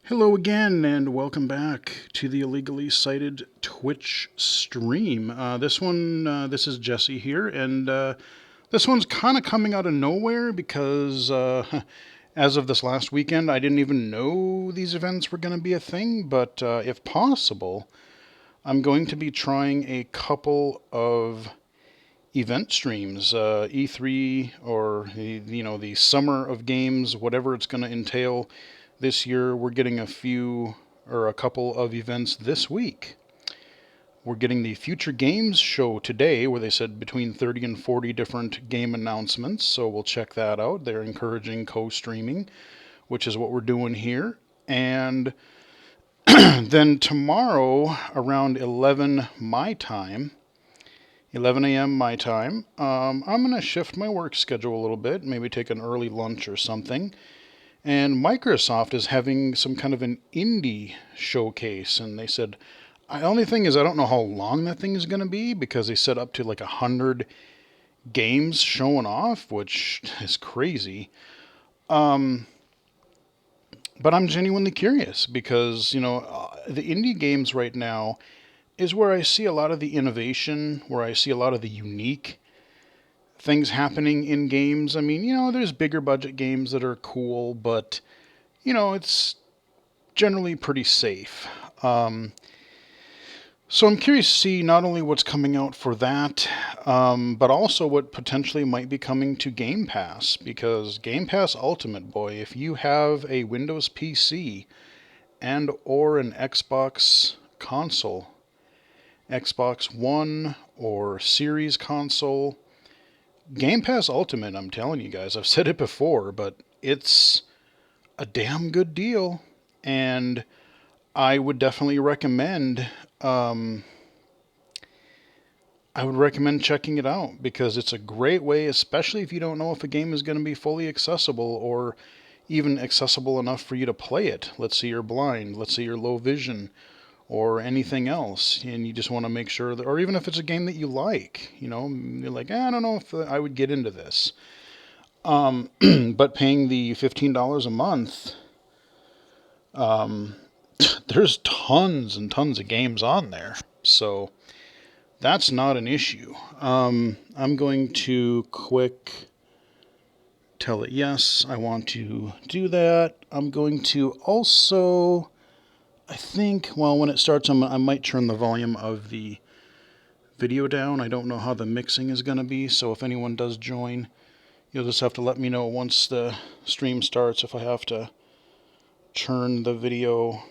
Hello again, and welcome back to the illegally cited Twitch stream. This is Jesse here, and this one's kind of coming out of nowhere because as of this last weekend, I didn't even know these events were going to be a thing. But if possible, I'm going to be trying a couple of event streams, E3 or the summer of games, whatever it's going to entail. This year, we're getting a couple of events this week. We're getting the Future Games show today, where they said between 30 and 40 different game announcements. So we'll check that out. They're encouraging co-streaming, which is what we're doing here. And then tomorrow, around 11 a.m. my time, I'm going to shift my work schedule a little bit, maybe take an early lunch or something. And Microsoft is having some kind of an indie showcase. And they said, the only thing is, I don't know how long that thing is going to be because they set up to like 100 games showing off, which is crazy. But I'm genuinely curious because, the indie games right now is where I see a lot of the innovation, where I see a lot of the unique things happening in games. I mean, there's bigger budget games that are cool, but, it's generally pretty safe. So I'm curious to see not only what's coming out for that, but also what potentially might be coming to Game Pass. Because Game Pass Ultimate, boy, if you have a Windows PC and or an Xbox console, Xbox One or Series console, Game Pass Ultimate, I'm telling you guys, I've said it before, but it's a damn good deal. And I would definitely recommend I would recommend checking it out because it's a great way, especially if you don't know if a game is going to be fully accessible or even accessible enough for you to play it. Let's say you're blind, let's say you're low vision, or anything else, and you just want to make sure that, or even if it's a game that you like, you're like, I don't know if I would get into this. But paying the $15 a month, there's tons and tons of games on there. So that's not an issue. I'm going to quick tell it yes, I want to do that. I'm going to also, I think, well, when it starts, I might turn the volume of the video down. I don't know how the mixing is going to be, so if anyone does join, you'll just have to let me know once the stream starts if I have to turn the video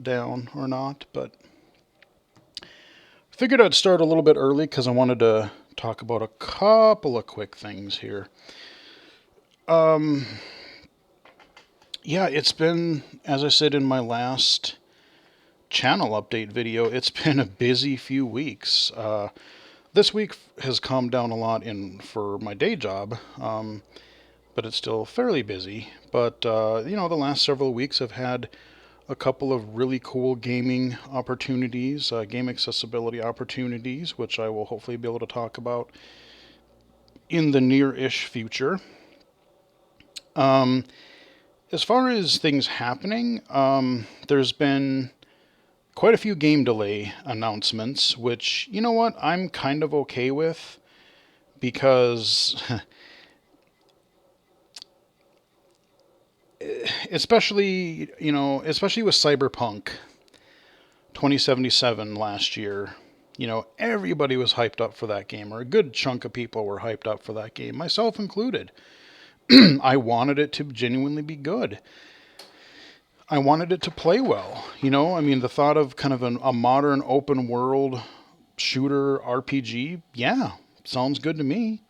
down or not. But figured I'd start a little bit early because I wanted to talk about a couple of quick things here. Yeah, it's been, as I said in my last channel update video, it's been a busy few weeks. This week has calmed down a lot for my day job, but it's still fairly busy. But, the last several weeks I've had a couple of really cool gaming opportunities, game accessibility opportunities, which I will hopefully be able to talk about in the near-ish future. As far as things happening, there's been quite a few game delay announcements, which, you know what, I'm kind of okay with because especially with Cyberpunk 2077 last year, everybody was hyped up for that game, or a good chunk of people were hyped up for that game, myself included. I wanted it to genuinely be good. I wanted it to play well. I mean, the thought of kind of a modern open world shooter RPG, yeah, sounds good to me.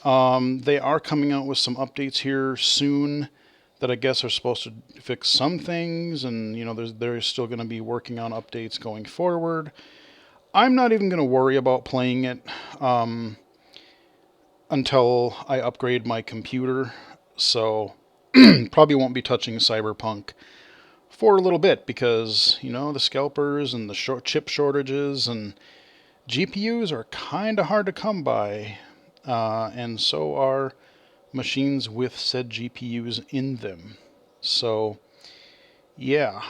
They are coming out with some updates here soon that I guess are supposed to fix some things, and they're still going to be working on updates going forward. I'm not even going to worry about playing it until I upgrade my computer, so probably won't be touching Cyberpunk for a little bit because the scalpers and the chip shortages and GPUs are kind of hard to come by, and so are machines with said GPUs in them. So, Yeah.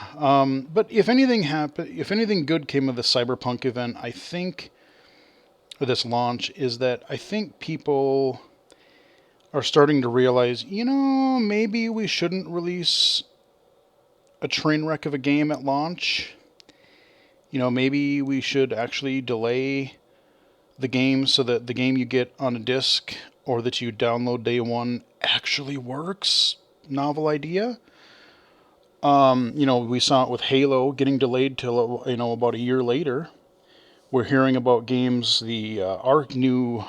But if anything good came of the Cyberpunk event, I think, or this launch, is that I think people are starting to realize, maybe we shouldn't release a train wreck of a game at launch. Maybe we should actually delay the game so that the game you get on a disc or that you download day one actually works. Novel idea. We saw it with Halo getting delayed till about a year later. We're hearing about games. The new,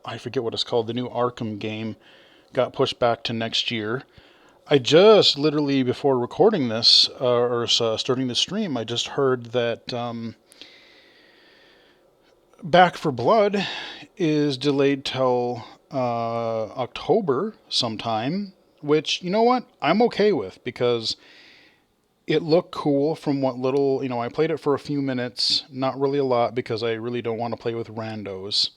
I forget what it's called, the new Arkham game got pushed back to next year. I just literally before recording this or starting the stream, I just heard that Back for Blood is delayed till October sometime, which, you know what, I'm okay with because it looked cool from what little, I played it for a few minutes, not really a lot because I really don't want to play with randos.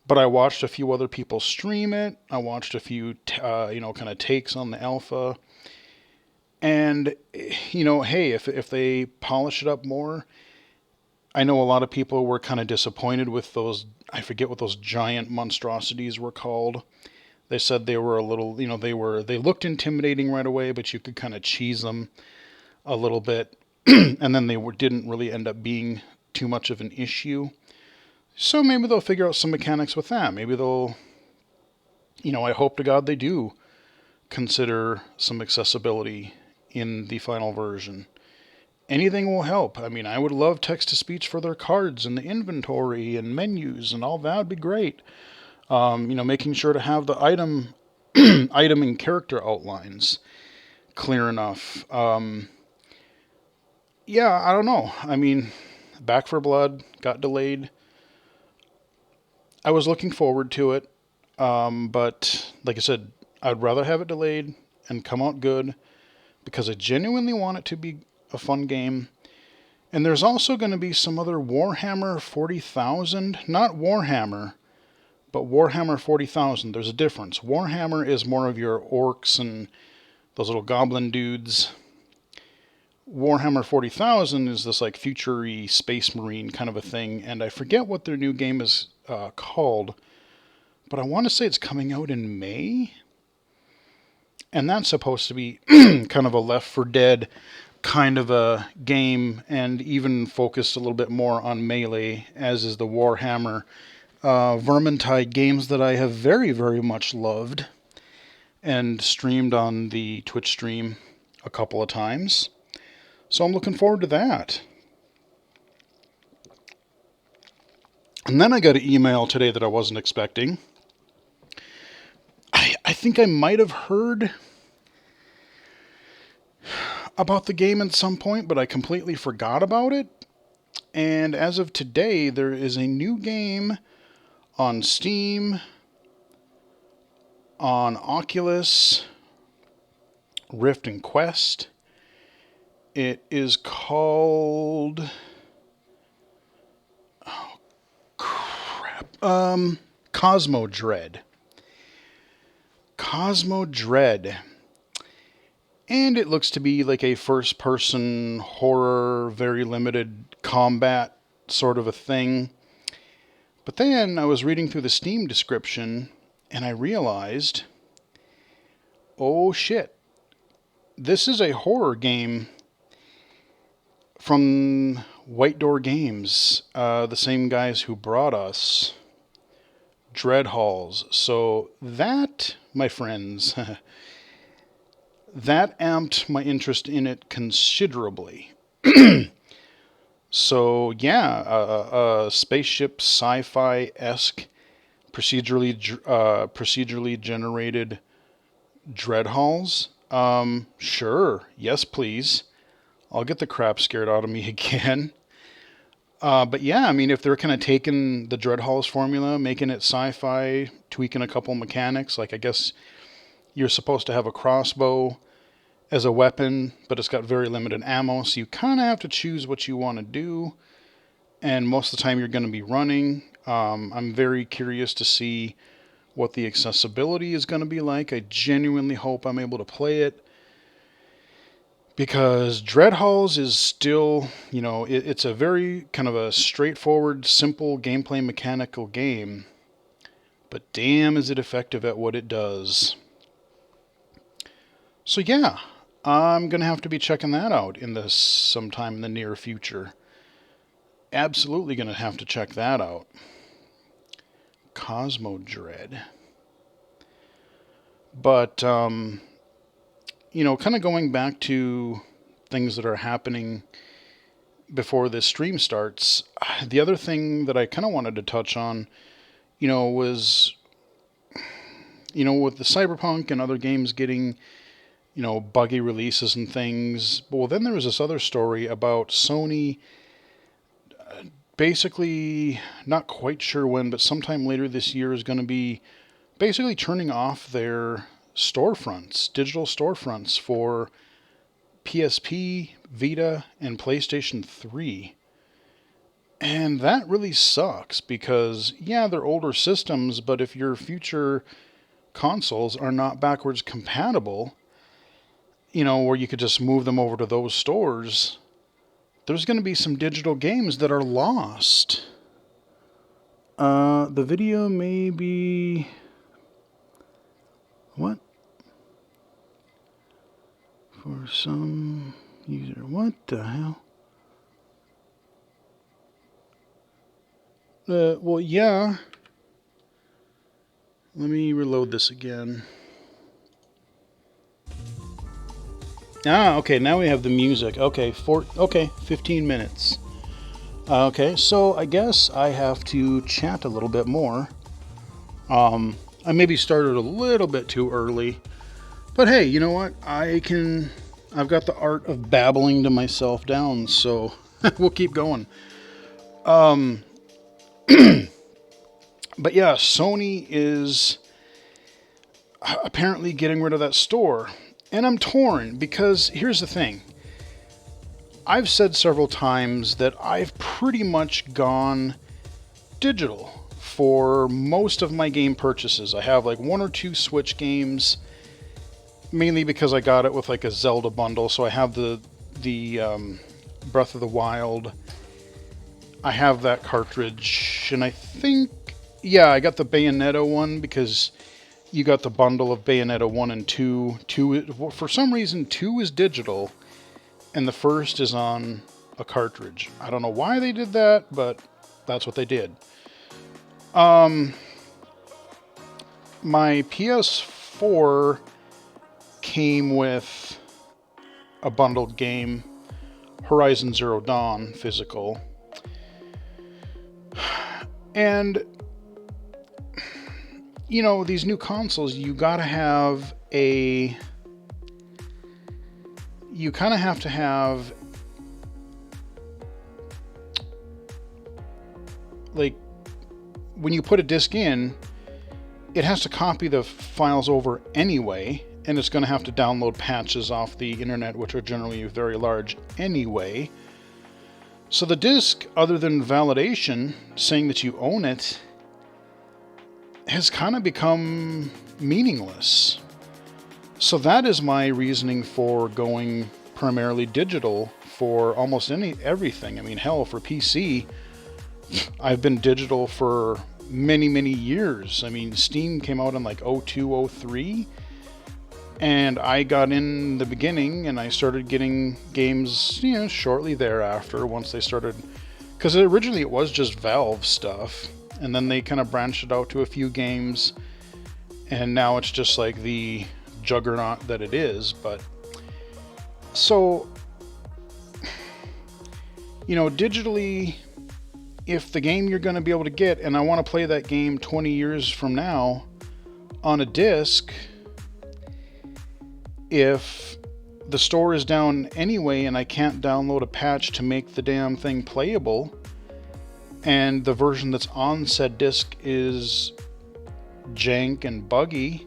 But I watched a few other people stream it. I watched a few, kind of takes on the alpha. And, hey, if they polish it up more, I know a lot of people were kind of disappointed with those, I forget what those giant monstrosities were called. They said they were a little, they looked intimidating right away, but you could kind of cheese them a little bit. And then didn't really end up being too much of an issue. So maybe they'll figure out some mechanics with that. Maybe they'll, I hope to God they do consider some accessibility in the final version. Anything will help. I mean, I would love text to speech for their cards and the inventory and menus and all that would be great. Making sure to have the item and character outlines clear enough. Yeah, I don't know. I mean, Back for Blood got delayed. I was looking forward to it, but like I said, I'd rather have it delayed and come out good because I genuinely want it to be a fun game. And there's also going to be some other Warhammer 40,000, not Warhammer, but Warhammer 40,000. There's a difference. Warhammer is more of your orcs and those little goblin dudes. Warhammer 40,000 is this like future-y space marine kind of a thing, and I forget what their new game is called, but I want to say it's coming out in May. And that's supposed to be kind of a Left 4 Dead kind of a game, and even focused a little bit more on melee, as is the Warhammer Vermintide games that I have very, very much loved and streamed on the Twitch stream a couple of times. So I'm looking forward to that. And then I got an email today that I wasn't expecting. I think I might have heard about the game at some point, but I completely forgot about it. And as of today, there is a new game on Steam, on Oculus, Rift and Quest. It is called... oh, crap. Cosmo Dread. Cosmo Dread. And it looks to be like a first-person horror, very limited combat sort of a thing. But then I was reading through the Steam description, and I realized, oh shit, this is a horror game from White Door Games, the same guys who brought us Dread Halls. So that, my friends... that amped my interest in it considerably. So yeah, a spaceship sci-fi-esque procedurally generated dread halls. Sure, yes please. I'll get the crap scared out of me again. But yeah, I mean, if they're kind of taking the Dread Halls formula, making it sci-fi, tweaking a couple mechanics, like I guess you're supposed to have a crossbow as a weapon, but it's got very limited ammo, so you kind of have to choose what you want to do, and most of the time you're going to be running. I'm very curious to see what the accessibility is going to be like. I genuinely hope I'm able to play it because Dread Halls is still, it's a very kind of a straightforward, simple gameplay mechanical game, but damn is it effective at what it does. So yeah, I'm going to have to be checking that out sometime in the near future. Absolutely going to have to check that out. Cosmodread. But, kind of going back to things that are happening before this stream starts, the other thing that I kind of wanted to touch on, was, with the Cyberpunk and other games getting, buggy releases and things. Well, then there was this other story about Sony basically, not quite sure when, but sometime later this year is going to be basically turning off their storefronts, digital storefronts for PSP, Vita, and PlayStation 3. And that really sucks because, yeah, they're older systems, but if your future consoles are not backwards compatible, where you could just move them over to those stores, there's going to be some digital games that are lost. The video may be... What? For some user. What the hell? Well, yeah. Let me reload this again. Okay, now we have the music. Okay, 15 minutes. Okay, so I guess I have to chat a little bit more. I maybe started a little bit too early, but hey, you know what? I've got the art of babbling to myself down, so we'll keep going. But yeah, Sony is apparently getting rid of that store. And I'm torn because here's the thing. I've said several times that I've pretty much gone digital for most of my game purchases. I have like one or two Switch games, mainly because I got it with like a Zelda bundle. So I have the Breath of the Wild. I have that cartridge, and I think, yeah, I got the Bayonetta one because you got the bundle of Bayonetta 1 and 2. For some reason, 2 is digital, and the first is on a cartridge. I don't know why they did that, but that's what they did. My PS4 came with a bundled game, Horizon Zero Dawn physical. And, these new consoles, you kind of have to have, like, when you put a disc in, it has to copy the files over anyway, and it's going to have to download patches off the internet, which are generally very large anyway. So the disc, other than validation, saying that you own it, has kind of become meaningless. So that is my reasoning for going primarily digital for almost everything. I mean, hell, for PC, I've been digital for many, many years. I mean, Steam came out in like 02, 03, and I got in the beginning, and I started getting games, shortly thereafter, once they started, because originally it was just Valve stuff, and then they kind of branched it out to a few games, and now it's just like the juggernaut that it is. But so, digitally, if the game you're going to be able to get, and I want to play that game 20 years from now on a disc, if the store is down anyway and I can't download a patch to make the damn thing playable, and the version that's on said disc is jank and buggy,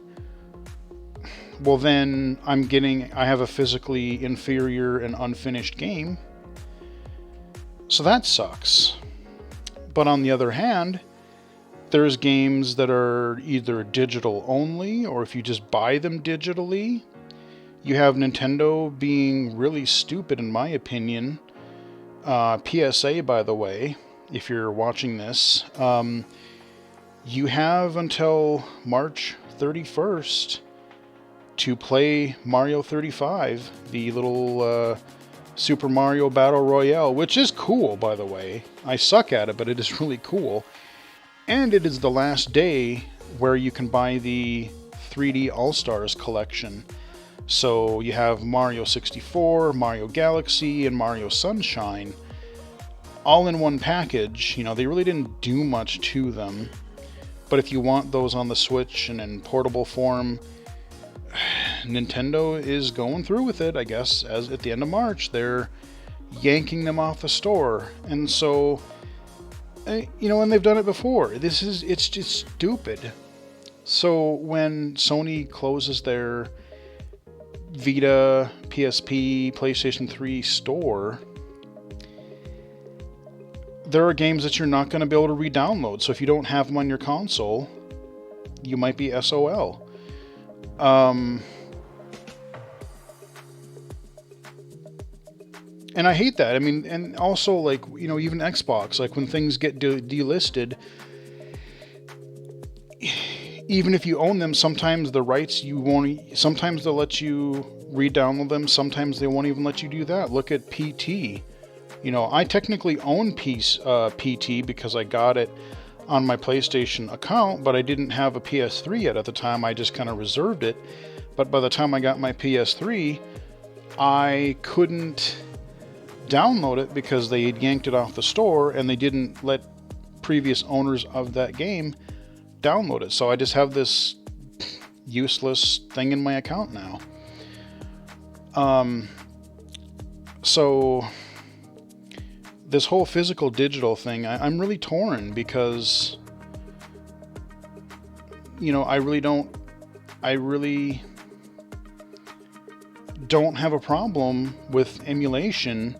well then I have a physically inferior and unfinished game. So that sucks. But on the other hand, there's games that are either digital only, or if you just buy them digitally, You have Nintendo being really stupid, in my opinion. PSA, by the way, if you're watching this, you have until March 31st to play Mario 35, the little Super Mario Battle Royale, which is cool, by the way. I suck at it, but it is really cool. And it is the last day where you can buy the 3D All-Stars collection. So you have Mario 64, Mario Galaxy, and Mario Sunshine all in one package. You know, they really didn't do much to them. But if you want those on the Switch and in portable form, Nintendo is going through with it, I guess, as at the end of March. They're yanking them off the store. And so, you know, and they've done it before. It's just stupid. So when Sony closes their Vita, PSP, PlayStation 3 store, there are games that you're not going to be able to re-download. So if you don't have them on your console, you might be SOL. And I hate that. I mean, and also, like, you know, even Xbox, like when things get delisted, even if you own them, sometimes the rights you won't, sometimes they'll let you re-download them. Sometimes they won't even let you do that. Look at PT. You know, I technically own PT because I got it on my PlayStation account, but I didn't have a PS3 yet at the time. I just kind of reserved it. But by the time I got my PS3, I couldn't download it because they had yanked it off the store and they didn't let previous owners of that game download it. So I just have this useless thing in my account now. So this whole physical digital thing, I'm really torn because, you know, I really don't have a problem with emulation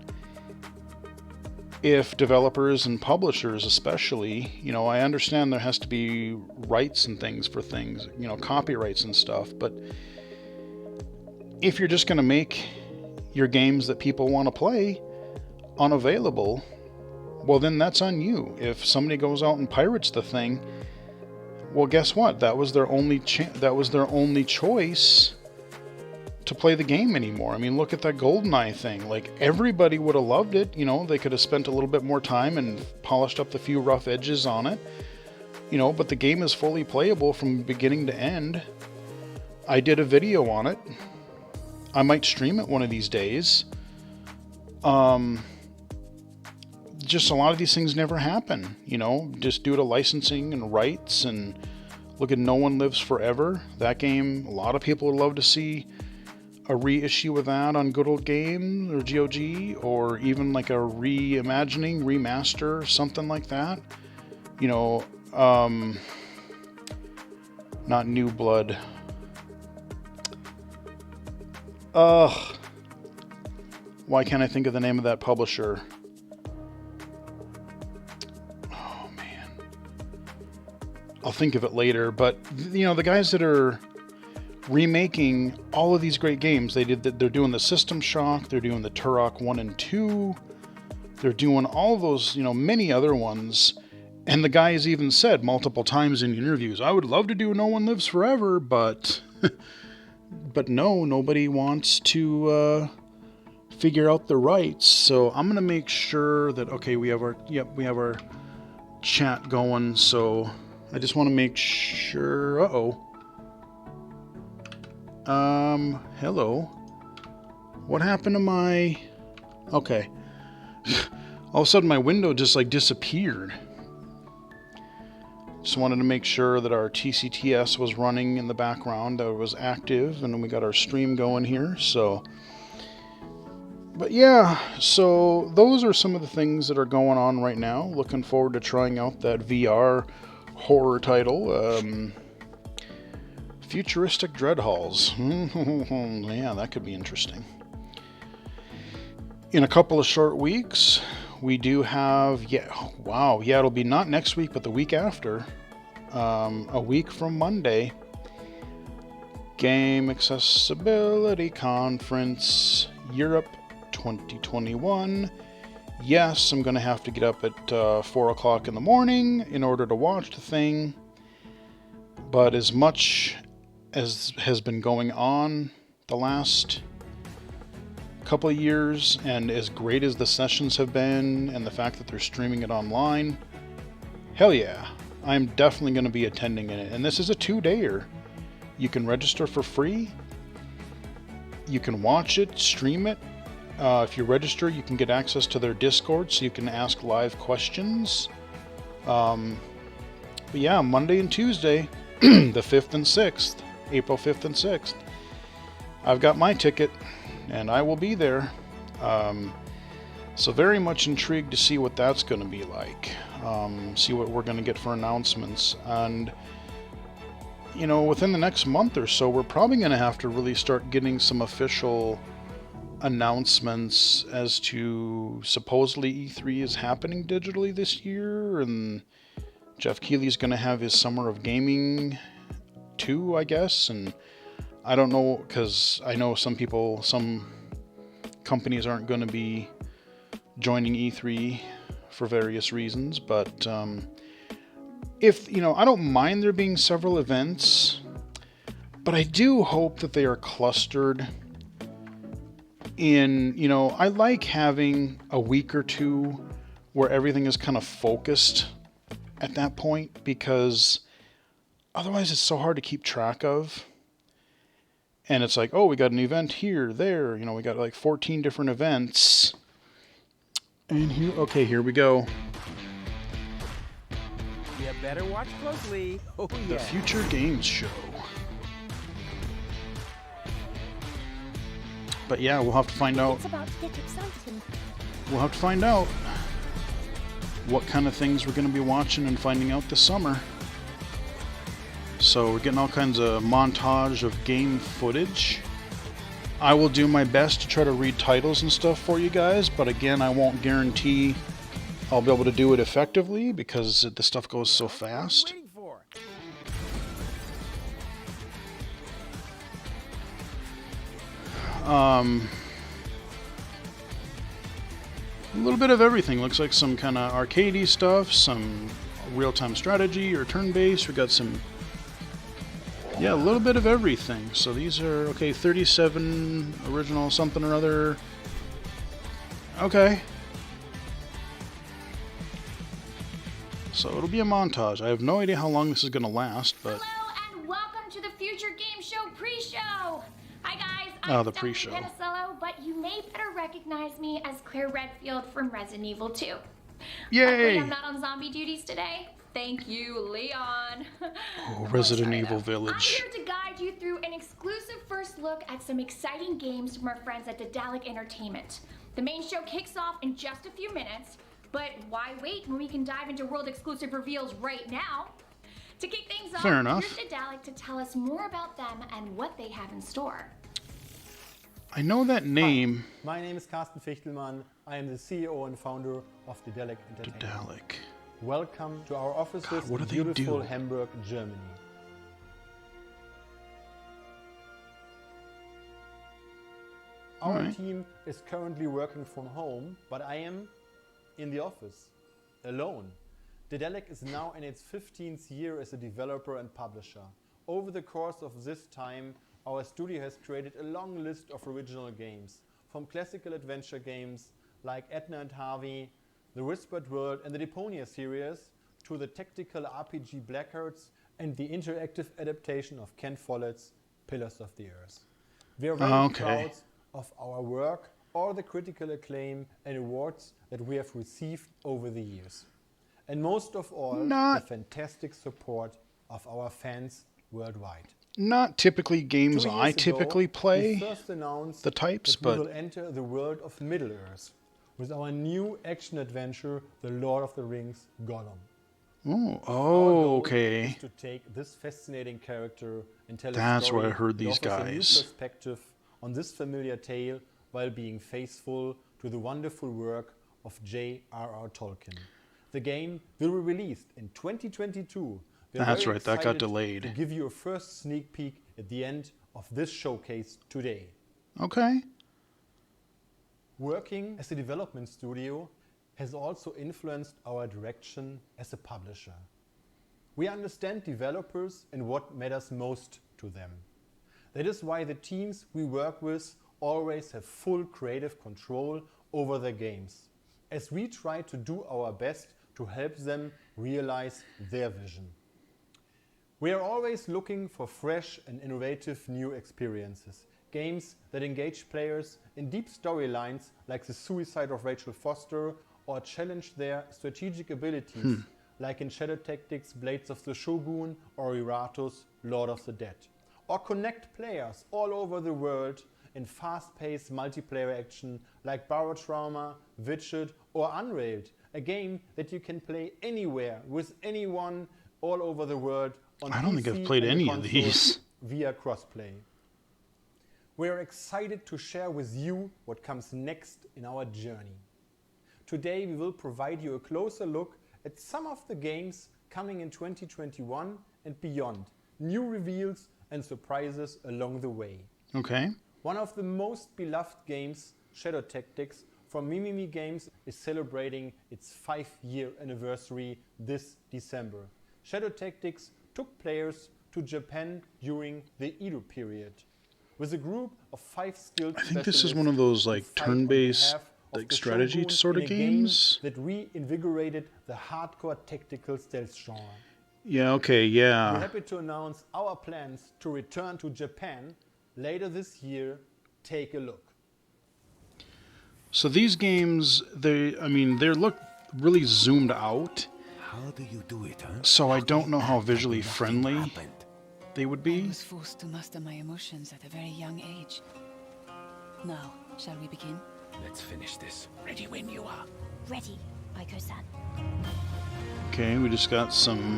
if developers and publishers especially, you know, I understand there has to be rights and things for things, you know, copyrights and stuff, but if you're just going to make your games that people want to play unavailable, well, then that's on you. If somebody goes out and pirates the thing, well, guess what? That was their only choice to play the game anymore. I mean, look at that GoldenEye thing. Like, everybody would have loved it. You know, they could have spent a little bit more time and polished up the few rough edges on it. You know, but the game is fully playable from beginning to end. I did a video on it. I might stream it one of these days. Just a lot of these things never happen, you know, just due to licensing and rights. And look at No One Lives Forever. That game, a lot of people would love to see a reissue of that on Good Old Games or GOG, or even like a reimagining, remaster, something like that. You know, not New Blood. Why can't I think of the name of that publisher? Oh, man. I'll think of it later. But, you know, the guys that are remaking all of these great games, they're doing the System Shock, they're doing the Turok 1 and 2, they're doing all those, you know, many other ones. And the guy has even said multiple times in interviews, I would love to do No One Lives Forever, but but no, nobody wants to figure out the rights. So I'm gonna make sure that, okay, we have our chat going. So I just want to make sure. Hello. What happened to my? Okay. All of a sudden my window just like disappeared. Just wanted to make sure that our TCTS was running in the background, that it was active, and then we got our stream going here. So, but yeah, so those are some of the things that are going on right now. Looking forward to trying out that VR horror title, Futuristic Dread Halls. Yeah, that could be interesting. In a couple of short weeks, we do have, it'll be not next week, but the week after, a week from Monday, Game Accessibility Conference Europe 2021. Yes, I'm going to have to get up at 4 o'clock in the morning in order to watch the thing. But as much as has been going on the last couple of years, and as great as the sessions have been, and the fact that they're streaming it online, hell yeah, I'm definitely going to be attending it. And this is a 2-dayer. You can register for free. You can watch it, stream it. If you register, you can get access to their Discord, so you can ask live questions. But yeah, Monday and Tuesday, the 5th and 6th, April 5th and 6th. I've got my ticket, and I will be there. So very much intrigued to see what that's going to be like. See what we're going to get for announcements. And, you know, within the next month or so, we're probably going to have to really start getting some official announcements as to supposedly E3 is happening digitally this year, and Jeff Keighley's going to have his Summer of Gaming 2, I guess, and I don't know, because I know some companies aren't going to be joining E3 for various reasons, but if, you know, I don't mind there being several events, but I do hope that they are clustered in, you know, I like having a week or two where everything is kind of focused at that point, because otherwise it's so hard to keep track of. And it's like, oh, we got an event here, there, you know, we got like 14 different events. And here, okay, here we go. You better watch closely. Oh, yeah. The Future Games Show. But yeah, we'll have to find out. It's about to get exciting. We'll have to find out what kind of things we're going to be watching and finding out this summer. So we're getting all kinds of montage of game footage. I will do my best to try to read titles and stuff for you guys, but again, I won't guarantee I'll be able to do it effectively because the stuff goes so fast. A little bit of everything. Looks like some kind of arcadey stuff, some real-time strategy or turn-based. We got some, yeah, a little bit of everything. So these are, okay, 37 original something or other. Okay. So it'll be a montage. I have no idea how long this is going to last, but... Hello and welcome to the Future Game Show pre-show. Hi guys, Oh, I'm the Stephanie pre-show. Penicello, but you may better recognize me as Claire Redfield from Resident Evil 2. Yay! Luckily, I'm not on zombie duties today. Thank you, Leon. Oh, Resident Evil Village. I'm here to guide you through an exclusive first look at some exciting games from our friends at Daedalic Entertainment. The main show kicks off in just a few minutes, but why wait when we can dive into world exclusive reveals right now? To kick things off, Fair enough. here's Daedalic to tell us more about them and what they have in store. I know that name. My name is Carsten Fichtelmann. I am the CEO and founder of Daedalic Entertainment. Daedalic. Welcome to our offices God, what in do they beautiful do? Hamburg, Germany. Our Alright. team is currently working from home, but I am in the office, alone. Daedalic is now in its 15th year as a developer and publisher. Over the course of this time, our studio has created a long list of original games, from classical adventure games like Edna and Harvey, The Whispered World and the Deponia series, to the tactical RPG Blackhearts and the interactive adaptation of Ken Follett's Pillars of the Earth. We are very proud of our work or the critical acclaim and awards that we have received over the years. And most of all, the fantastic support of our fans worldwide. Not typically games 2 years I ago, typically we play, first announced the types, that we but... will enter the world of Middle-earth with our new action adventure, The Lord of the Rings Gollum. Oh, Our goal okay. is to take this fascinating character and tell That's a story where I heard that these offers a new guys. perspective on this familiar tale while being faithful to the wonderful work of J.R.R. Tolkien. The game will be released in 2022. We are That's very right, that got excited delayed. to give you a first sneak peek at the end of this showcase today. Okay. Working as a development studio has also influenced our direction as a publisher. We understand developers and what matters most to them. That is why the teams we work with always have full creative control over their games, as we try to do our best to help them realize their vision. We are always looking for fresh and innovative new experiences, games that engage players in deep storylines like The Suicide of Rachel Foster, or challenge their strategic abilities like in Shadow Tactics Blades of the Shogun or Iratus Lord of the Dead, or connect players all over the world in fast-paced multiplayer action like Barotrauma, Witcher or Unrailed, a game that you can play anywhere with anyone all over the world on I don't think PC I've played and any of consoles these. via crossplay. We are excited to share with you what comes next in our journey. Today we will provide you a closer look at some of the games coming in 2021 and beyond, new reveals and surprises along the way. Okay. One of the most beloved games, Shadow Tactics, from Mimimi Games, is celebrating its 5-year anniversary this December. Shadow Tactics took players to Japan during the Edo period. With a group of 5 skilled I think this is specialists one of those who like fight on turn-based behalf of like the strategy Shogun sort of in a game games. that reinvigorated the hardcore tactical stealth genre. Yeah, okay, We're yeah. happy to announce our plans to return to Japan later this year. Take a look. So these games, they look really zoomed out, How do you do it, huh? so I don't know how visually Nothing friendly happened. they would I be. was forced to master my emotions at a very young age. Now, shall we begin? Let's finish this. Ready when you are. Ready, Aiko-san. Okay, we just got some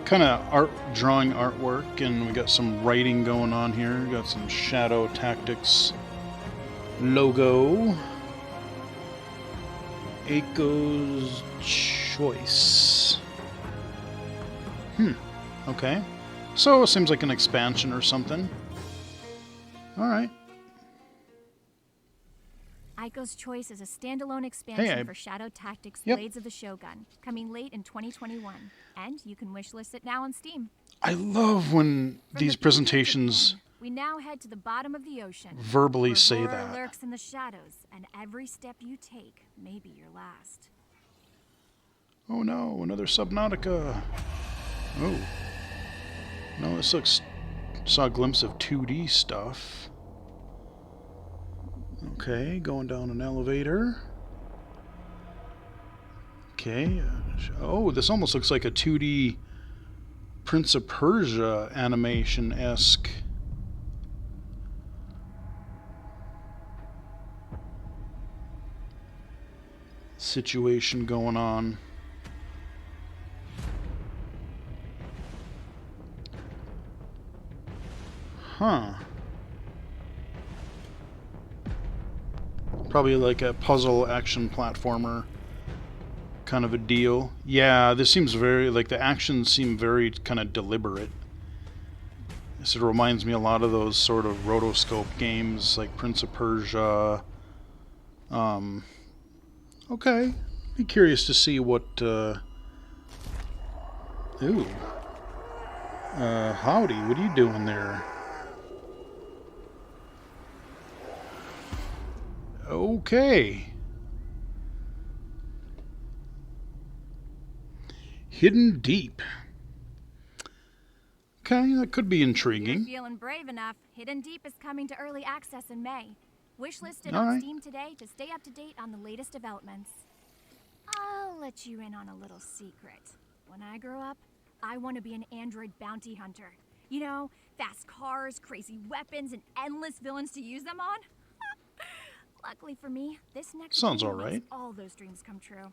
kind of drawing artwork, and we got some writing going on here. We got some Shadow Tactics logo. Aiko's Choice. Okay. So it seems like an expansion or something. Alright. Aiko's Choice is a standalone expansion I- for Shadow Tactics Yep. Blades of the Shogun, coming late in 2021. And you can wishlist it now on Steam. I love when From these the beach of presentations Japan, we now head to the bottom of the ocean. verbally where say horror that. lurks in the shadows, and every step you take may be your last. Oh no, another Subnautica. Oh. No, this looks... Saw a glimpse of 2D stuff. Okay, going down an elevator. Okay. Oh, this almost looks like a 2D Prince of Persia animation-esque. Situation going on. Huh. Probably like a puzzle action platformer kind of a deal. Yeah, this seems very, like the actions seem very kind of deliberate. This reminds me a lot of those sort of rotoscope games like Prince of Persia. Okay. Be curious to see what, Ooh. Howdy, what are you doing there? Okay. Hidden Deep. Okay, that could be You're intriguing. feeling brave enough. Hidden Deep is coming to early access in May. Wishlist it All on right. Steam today to stay up to date on the latest developments. I'll let you in on a little secret. When I grow up, I want to be an android bounty hunter. You know, fast cars, crazy weapons, and endless villains to use them on. Luckily for me, this next Sounds game all makes right. all those dreams come true.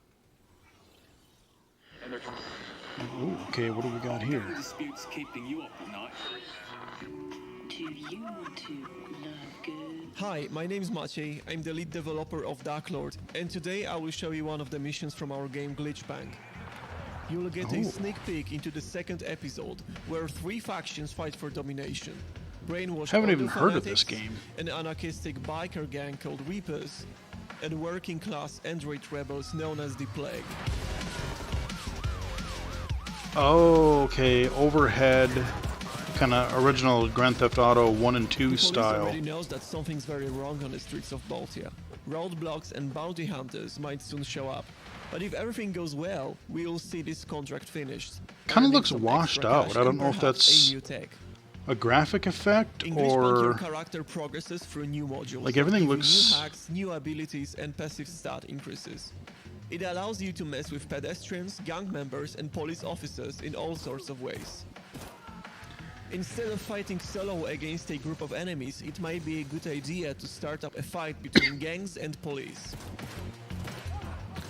Ooh, okay, what do we got here? Disputes keeping you up all night. Do you want to love good? Hi, my name is Maciej. I'm the lead developer of Dark Lord, and today I will show you one of the missions from our game Glitchbang. You'll get a sneak peek into the second episode, where 3 factions fight for domination. Brainwashed Haven't even auto heard of this fanatics, game. an anarchistic biker gang called Reapers, and working-class android rebels known as the Plague. Oh, okay. Overhead, kind of original Grand Theft Auto 1 and 2 The police style. already knows that something's very wrong on the streets of Baltia. Roadblocks and bounty hunters might soon show up. But if everything goes well, we'll see this contract finished. Kind of earning looks some washed extra out. cash I don't and know if perhaps that's a new tech. a graphic effect English your or character progresses through new modules. like that everything give you looks. new hacks, new abilities, and passive stat increases. It allows you to mess with pedestrians, gang members, and police officers in all sorts of ways. Instead of fighting solo against a group of enemies, it might be a good idea to start up a fight between gangs and police.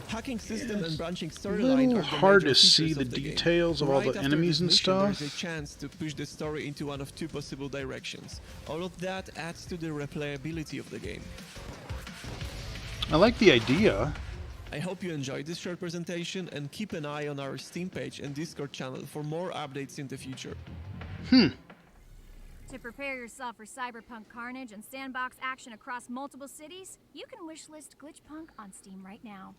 Hacking system and branching storyline little are the hard major to see features the of the game. details of all the Right after enemies this and mission, stuff. There's a chance to push the story into one of 2 possible directions. All of that adds to the replayability of the game. I like the idea. I hope you enjoyed this short presentation and keep an eye on our Steam page and Discord channel for more updates in the future. To prepare yourself for cyberpunk carnage and sandbox action across multiple cities, you can wishlist Glitchpunk on Steam right now.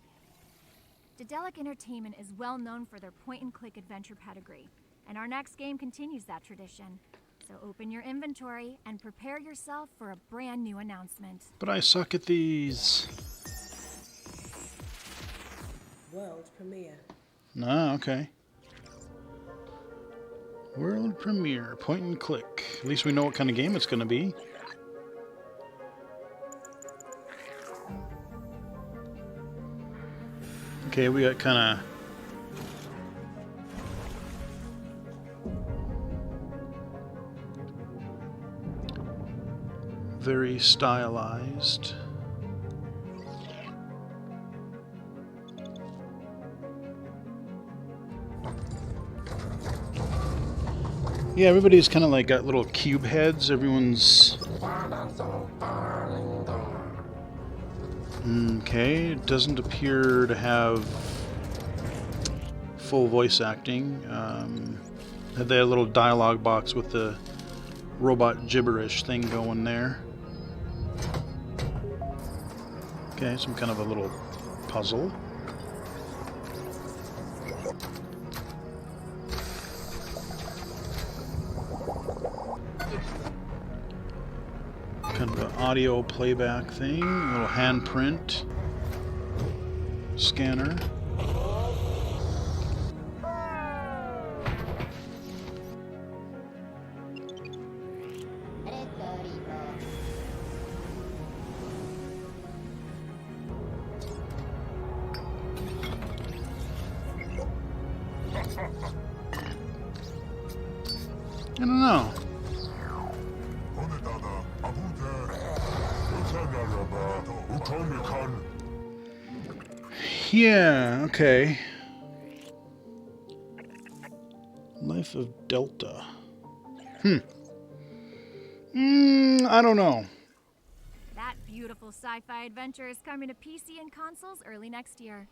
Dedelic Entertainment is well known for their point-and-click adventure pedigree, and our next game continues that tradition. So open your inventory and prepare yourself for a brand new announcement. But I suck at these. World premiere. Ah, okay. World premiere, point and click. At least we know what kind of game it's going to be. Okay, we got kind of very stylized. Yeah, everybody's kind of like got little cube heads. Everyone's... Okay, it doesn't appear to have full voice acting. They had a little dialogue box with the robot gibberish thing going there. Okay, some kind of a little puzzle. Kind of an audio playback thing, a little handprint scanner. I don't know. Yeah, okay. Life of Delta. I don't know. That beautiful sci-fi adventure is coming to PC and consoles early next year.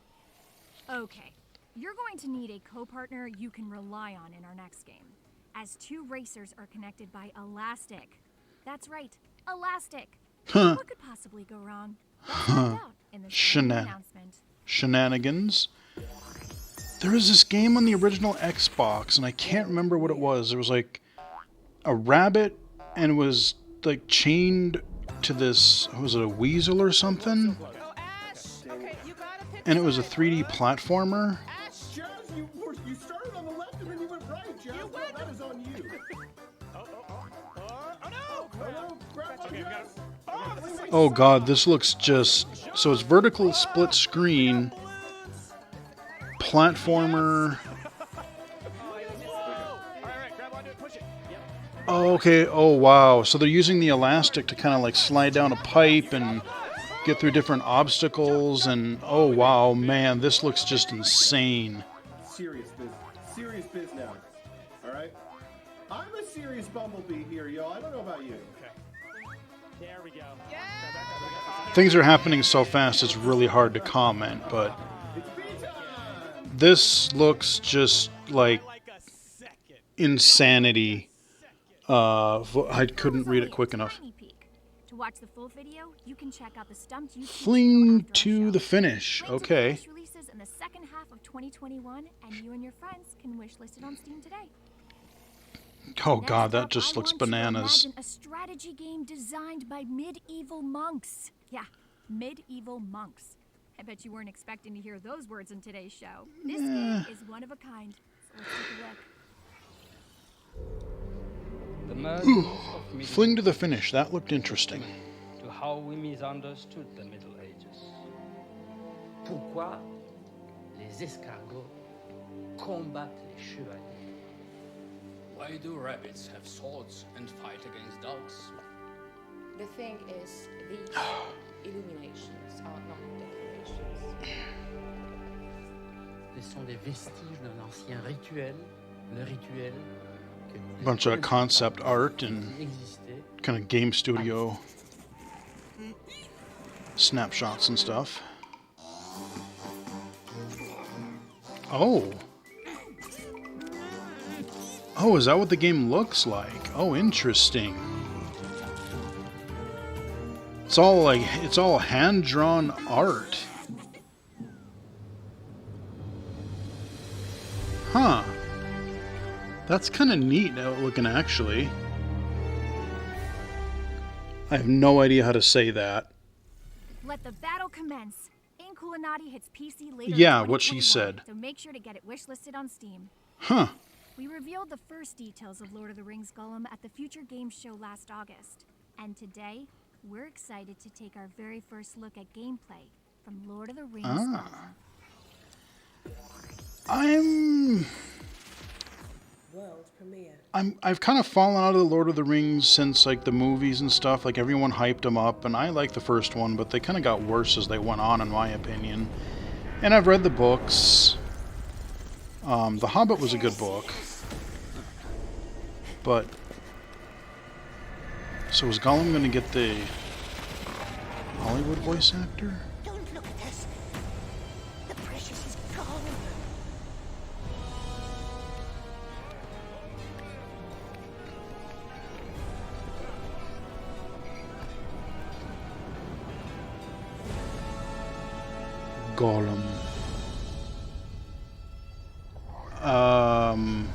Okay, you're going to need a co-partner you can rely on in our next game, as 2 racers are connected by Elastic. That's right, Elastic. What could possibly go wrong? Let's find out in this announcement. Shenanigans. There was this game on the original Xbox, and I can't remember what it was. There was like a rabbit, and it was like chained to this. Was it a weasel or something? And it was a 3D platformer. You started on the left and then you went right, Jeff. That is on you. Oh god, this looks just... So it's vertical split screen, platformer... Oh, okay, oh wow. So they're using the elastic to kind of like slide down a pipe and get through different obstacles, and oh wow, man, this looks just insane. Serious biz now. Alright? I'm a serious bumblebee here, yo. I don't know about you. There we go. Things are happening so fast it's really hard to comment, but This looks just like insanity. I couldn't read it quick enough. To watch the full video, you can check out the Stumped YouTube Fling to the finish. Okay. Finish releases in the second half of 2021, and you and your friends can wish-list it on Steam today. Oh god, that just looks bananas. Imagine a strategy game designed by medieval monks. Yeah, medieval monks. I bet you weren't expecting to hear those words in today's show. This game is one of a kind. So let's take a look. The mergence of medieval Fling to the finish. That looked interesting. to how we misunderstood the Middle Ages. Pourquoi les escargots combattent les chevaliers? Why do rabbits have swords and fight against dogs? The thing is, these illuminations are not decorations. Ce sont des vestiges d'un ancien rituel, le rituel que Bunch of concept art and kind of game studio snapshots and stuff. Oh. Oh, is that what the game looks like? Oh, interesting. It's all hand-drawn art. Huh. That's kind of neat looking, actually. I have no idea how to say that. Let the battle commence. Inkulinati hits PC later. Yeah, in what she 2021, said. So make sure to get it wishlisted on Steam. Huh. We revealed the first details of Lord of the Rings Gollum at the Future Games show last August. And today, we're excited to take our very first look at gameplay from Lord of the Rings Gollum. World premiere. I've kind of fallen out of the Lord of the Rings since like the movies and stuff. Like everyone hyped them up, and I like the first one, but they kind of got worse as they went on, in my opinion. And I've read the books. The Hobbit was a good book, but so is Gollum going to get the Hollywood voice actor? Don't look at us. The precious is gone. Gollum. And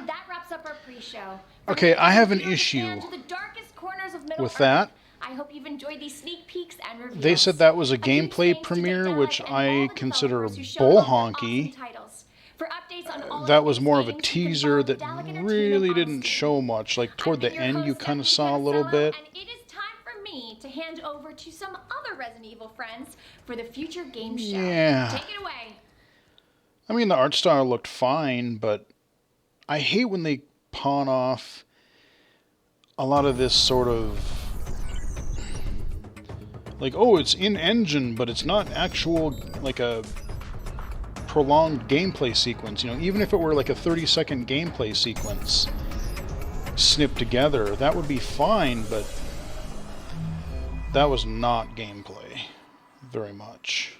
that wraps up our pre-show. Okay, I have an From issue Japan to the darkest corners of Middle with Earth, that. I hope you've enjoyed these sneak peeks and reviews. They said that was a gameplay premiere, which I consider bull honky. For updates on all That of was these more of a games, you can teaser follow that Dalek Entertainment really on didn't Steam. show much. Like toward the end, you kind of saw a little Casello, bit. And it is time for me to hand over to some other Resident Evil friends for the future game show. Yeah. Take it away. I mean, the art style looked fine, but I hate when they pawn off a lot of this sort of like, oh, it's in engine, but it's not actual, like a prolonged gameplay sequence. You know, even if it were like a 30-second gameplay sequence snipped together, that would be fine, but that was not gameplay very much.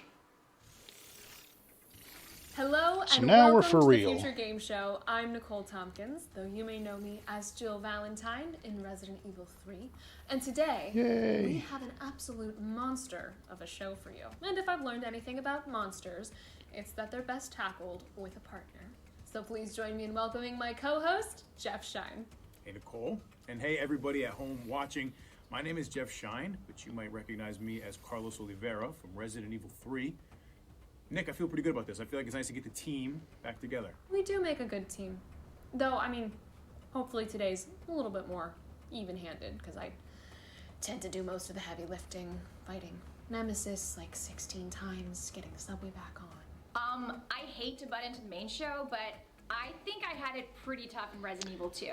Hello So and now we're welcome for to real. the Future Game Show. I'm Nicole Tompkins, though you may know me as Jill Valentine in Resident Evil 3. And today, Yay. we have an absolute monster of a show for you. And if I've learned anything about monsters, it's that they're best tackled with a partner. So please join me in welcoming my co-host, Jeff Shine. Hey, Nicole. And hey, everybody at home watching. My name is Jeff Shine, but you might recognize me as Carlos Oliveira from Resident Evil 3. Nick, I feel pretty good about this. I feel like it's nice to get the team back together. We do make a good team. Though, I mean, hopefully today's a little bit more even-handed, because I tend to do most of the heavy lifting, fighting Nemesis like 16 times, getting the subway back on. I hate to butt into the main show, but I think I had it pretty tough in Resident Evil 2.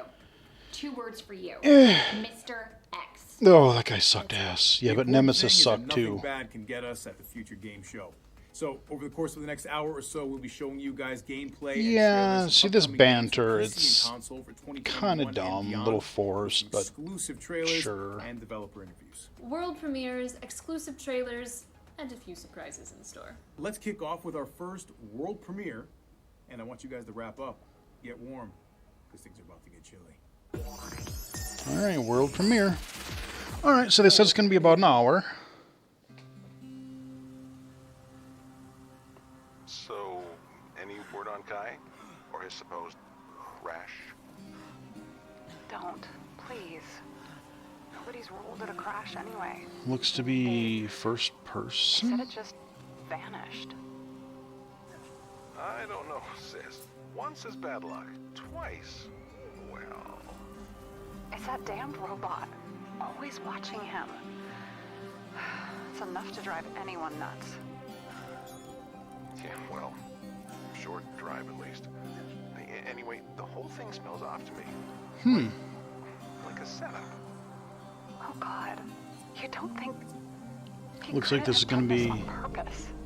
2 words for you. Mr. X. Oh, that guy sucked ass. Yeah, but The important Nemesis thing is that sucked too. Nothing bad can get us at the Future Game Show. So over the course of the next hour or so, we'll be showing you guys gameplay. Yeah, and see this upcoming games banter, for PC it's and console for 2021 kind of and dumb, a beyond, little with forced, some but exclusive trailers sure. and developer interviews. World premieres, exclusive trailers, and a few surprises in store. Let's kick off with our first world premiere, and I want you guys to wrap up, get warm, because things are about to get chilly. All right, world premiere. All right, so they said it's going to be about an hour. So, any word on Kai? Or his supposed crash? Don't, please. Nobody's ruled it a crash anyway. Looks to be first They person. said it just vanished. I don't know, sis. Once is bad luck. Twice, well... It's that damned robot. Always watching him. It's enough to drive anyone nuts. Yeah, well, short drive at least. Anyway, the whole thing smells off to me. Like a setup. Oh God. You don't think... Looks like this is going to be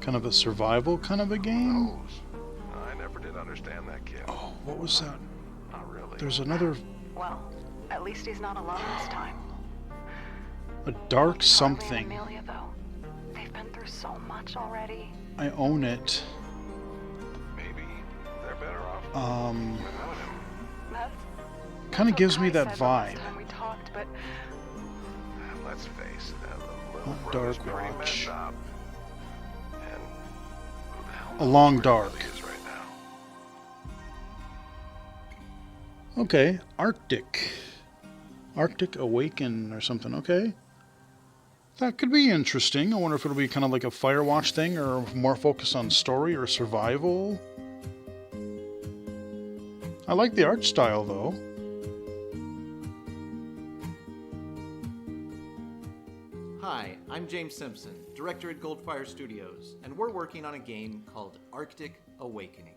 kind of a survival kind of a game. I never did understand that kid. Oh, what was that? Not really. There's another, Well, at least he's not alone this time. a dark Charlie something. and Amelia, though. They've been through so much already. I own it. Maybe they're better off Um, without him. That's kind of what gives me Kai that said the last vibe. time we talked, but Let's face it, the little Oh, brother's Dark pretty Watch. messed up. And who the hell A knows Long where he Dark. really is right now. Okay, Arctic Awaken or something. Okay, that could be interesting. I wonder if it'll be kind of like a Firewatch thing, or more focused on story or survival. I like the art style though. Hi, I'm James Simpson, director at Goldfire Studios, and we're working on a game called Arctic Awakening.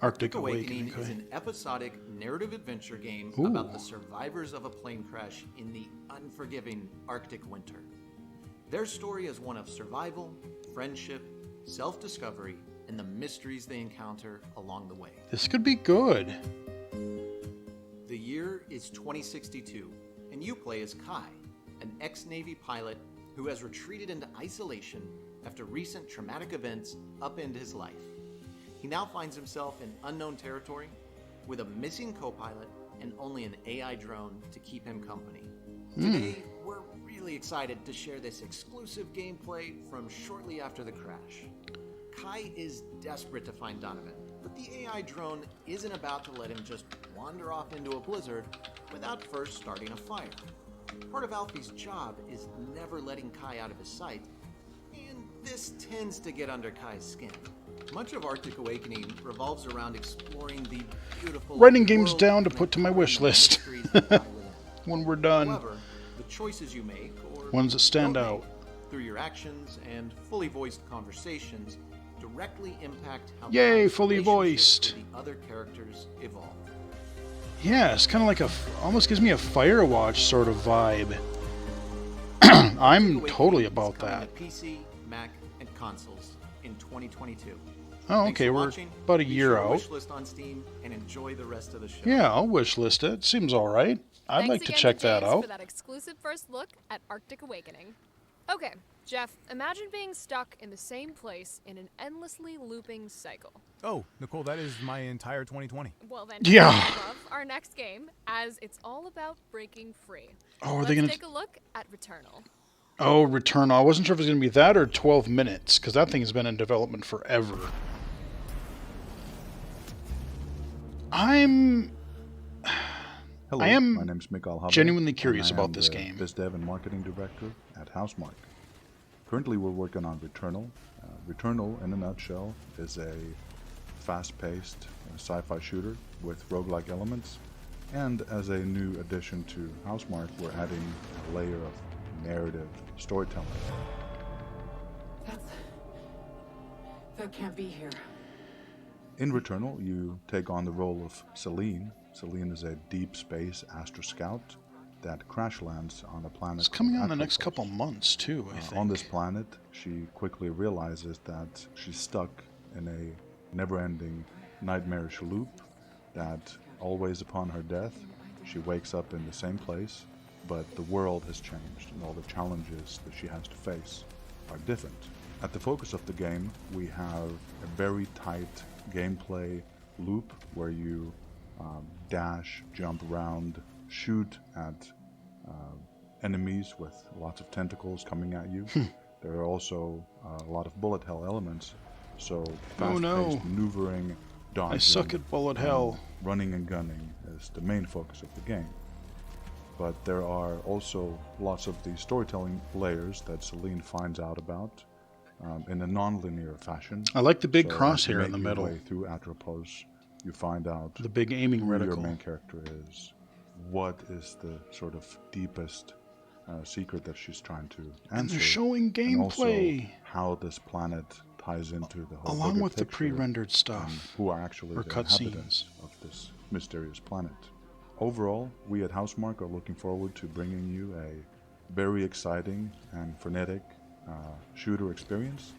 Arctic Awakening. is Okay. an episodic narrative adventure game Ooh. about the survivors of a plane crash in the unforgiving Arctic winter. Their story is one of survival, friendship, self-discovery, and the mysteries they encounter along the way. This could be good. The year is 2062, and you play as Kai, an ex-Navy pilot who has retreated into isolation after recent traumatic events upend his life. He now finds himself in unknown territory with a missing co-pilot and only an AI drone to keep him company. Today, we're really excited to share this exclusive gameplay from shortly after the crash. Kai is desperate to find Donovan, but the AI drone isn't about to let him just wander off into a blizzard without first starting a fire. Part of Alfie's job is never letting Kai out of his sight, and this tends to get under Kai's skin. Much of Arctic Awakening revolves around exploring the beautiful Writing games world down to and put to my wish list mysteries that lie within. when we're done. However, the choices you make or Ones that stand don't out. make through your actions and fully voiced conversations directly impact how Yay, Kai's fully relationship voiced. with the other characters evolve. Yeah, it's kind of like almost gives me a Firewatch sort of vibe. I'm totally about that. To PC, Mac, and consoles in 2022. Oh, Thanks okay, for we're watching. about a Be year sure to out. wish list on Steam and enjoy the rest of the show. Yeah, I'll wish list it. Seems all right. I'd Thanks like to again check that James out. for that exclusive first look at Arctic Awakening. Okay, Jeff, imagine being stuck in the same place in an endlessly looping cycle. Oh, Nicole, that is my entire 2020. Well then, Yeah. love our next game, as it's all about breaking free. Oh, are Let's they gonna- take a look at Returnal. Oh, Returnal. I wasn't sure if it was going to be that or 12 minutes, because that thing's been in development forever. Hello, I am my name's Mikhail Haber, genuinely and curious I about am this the game. Biz Dev and Marketing Director at Housemarque. Currently, we're working on Returnal. Returnal, in a nutshell, is a fast-paced sci-fi shooter with roguelike elements. And as a new addition to Housemarque, we're adding a layer of narrative storytelling. That can't be here. In Returnal, you take on the role of Celine. Celine is a deep space astro scout that crash lands on a planet. It's coming called out in the next Atropos. couple months, too, I think. On this planet, she quickly realizes that she's stuck in a never-ending nightmarish loop, that always upon her death, she wakes up in the same place, but the world has changed and all the challenges that she has to face are different. At the focus of the game, we have a very tight gameplay loop where you dash, jump around, shoot at enemies with lots of tentacles coming at you. There are also a lot of bullet hell elements, so fast-paced maneuvering, dodging, I suck at bullet hell. Running and gunning is the main focus of the game. But there are also lots of the storytelling layers that Celine finds out about in a non-linear fashion. I like the big So crosshair as in you the make your middle. way through Atropos, you find out The big aiming who your reticle. main character is, what is the sort of deepest secret that she's trying to answer, And they're showing and also gameplay. how this planet ties into the whole Along bigger with the picture, pre-rendered and stuff. who are actually or the cutscenes. inhabitants of this mysterious planet. Overall, we at Housemarque are looking forward to bringing you a very exciting and frenetic shooter experience,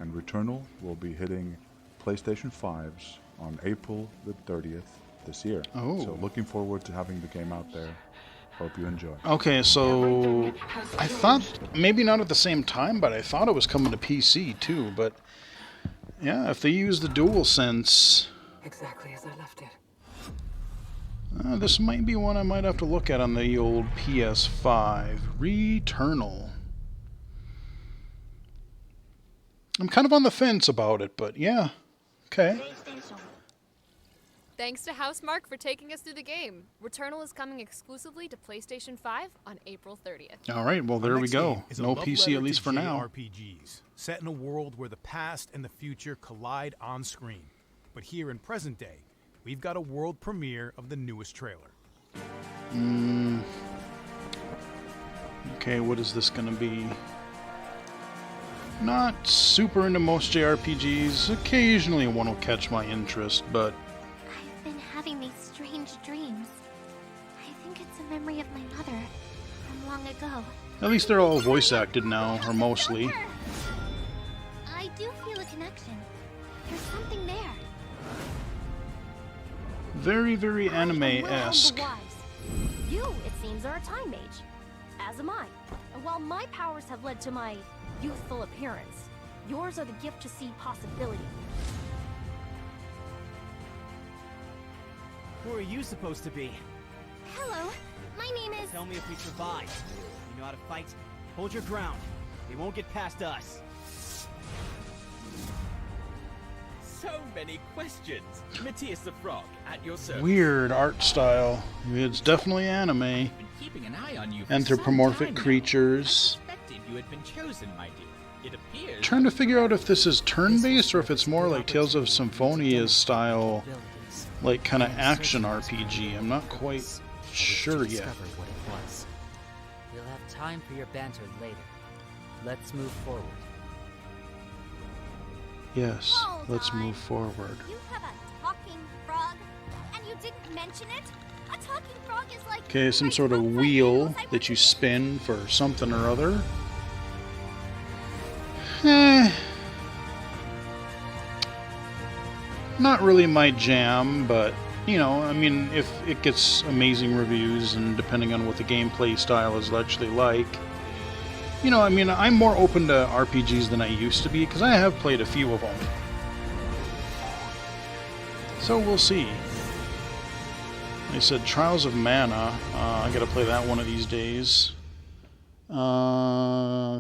and Returnal will be hitting PlayStation 5s on April the 30th this year. Oh. So looking forward to having the game out there. Hope you enjoy. Okay, so I thought, maybe not at the same time, but I thought it was coming to PC too, but yeah, if they use the DualSense, Exactly as I left it. this might be one I might have to look at on the old PS5. Returnal. I'm kind of on the fence about it, but yeah, okay. Thanks to Housemarque for taking us through the game. Returnal is coming exclusively to PlayStation 5 on April 30th. All right, well, there we go. Is a No love PC, letter at least to for now. JRPGs, set in a world where the past and the future collide on screen. But here in present day, we've got a world premiere of the newest trailer. Okay, what is this going to be? Not super into most JRPGs. Occasionally one will catch my interest, but I've been having these strange dreams. I think it's a memory of my mother from long ago. at least they're all voice acted now, or mostly. I do feel a connection. There's something there. Very, very anime-esque. You, it seems, are a time mage. As am I. And while my powers have led to my youthful appearance, yours are the gift to see possibility. Who are you supposed to be? Hello, my name is... Tell me if we survive. You know how to fight? Hold your ground. They won't get past us. So many questions. Matthias the Frog, at your service. Weird art style. It's definitely anime. Been keeping an eye on you for Anthropomorphic some time now. creatures. Expected you had been chosen, my dear. It appears. Trying to figure out if this is turn-based or if it's more like Tales of Symphonia style, like kind of action RPG. I'm not quite sure yet. Discover what it was. We'll have time for your banter later. Let's move forward. Yes, let's move forward. You have a talking frog, and you didn't mention it? A talking frog is like... Okay, some sort of wheel that you spin for something or other. Not really my jam, but, you know, I mean, if it gets amazing reviews and depending on what the gameplay style is actually like, you know, I mean, I'm more open to RPGs than I used to be because I have played a few of them. So we'll see. They said Trials of Mana. I gotta play that one of these days.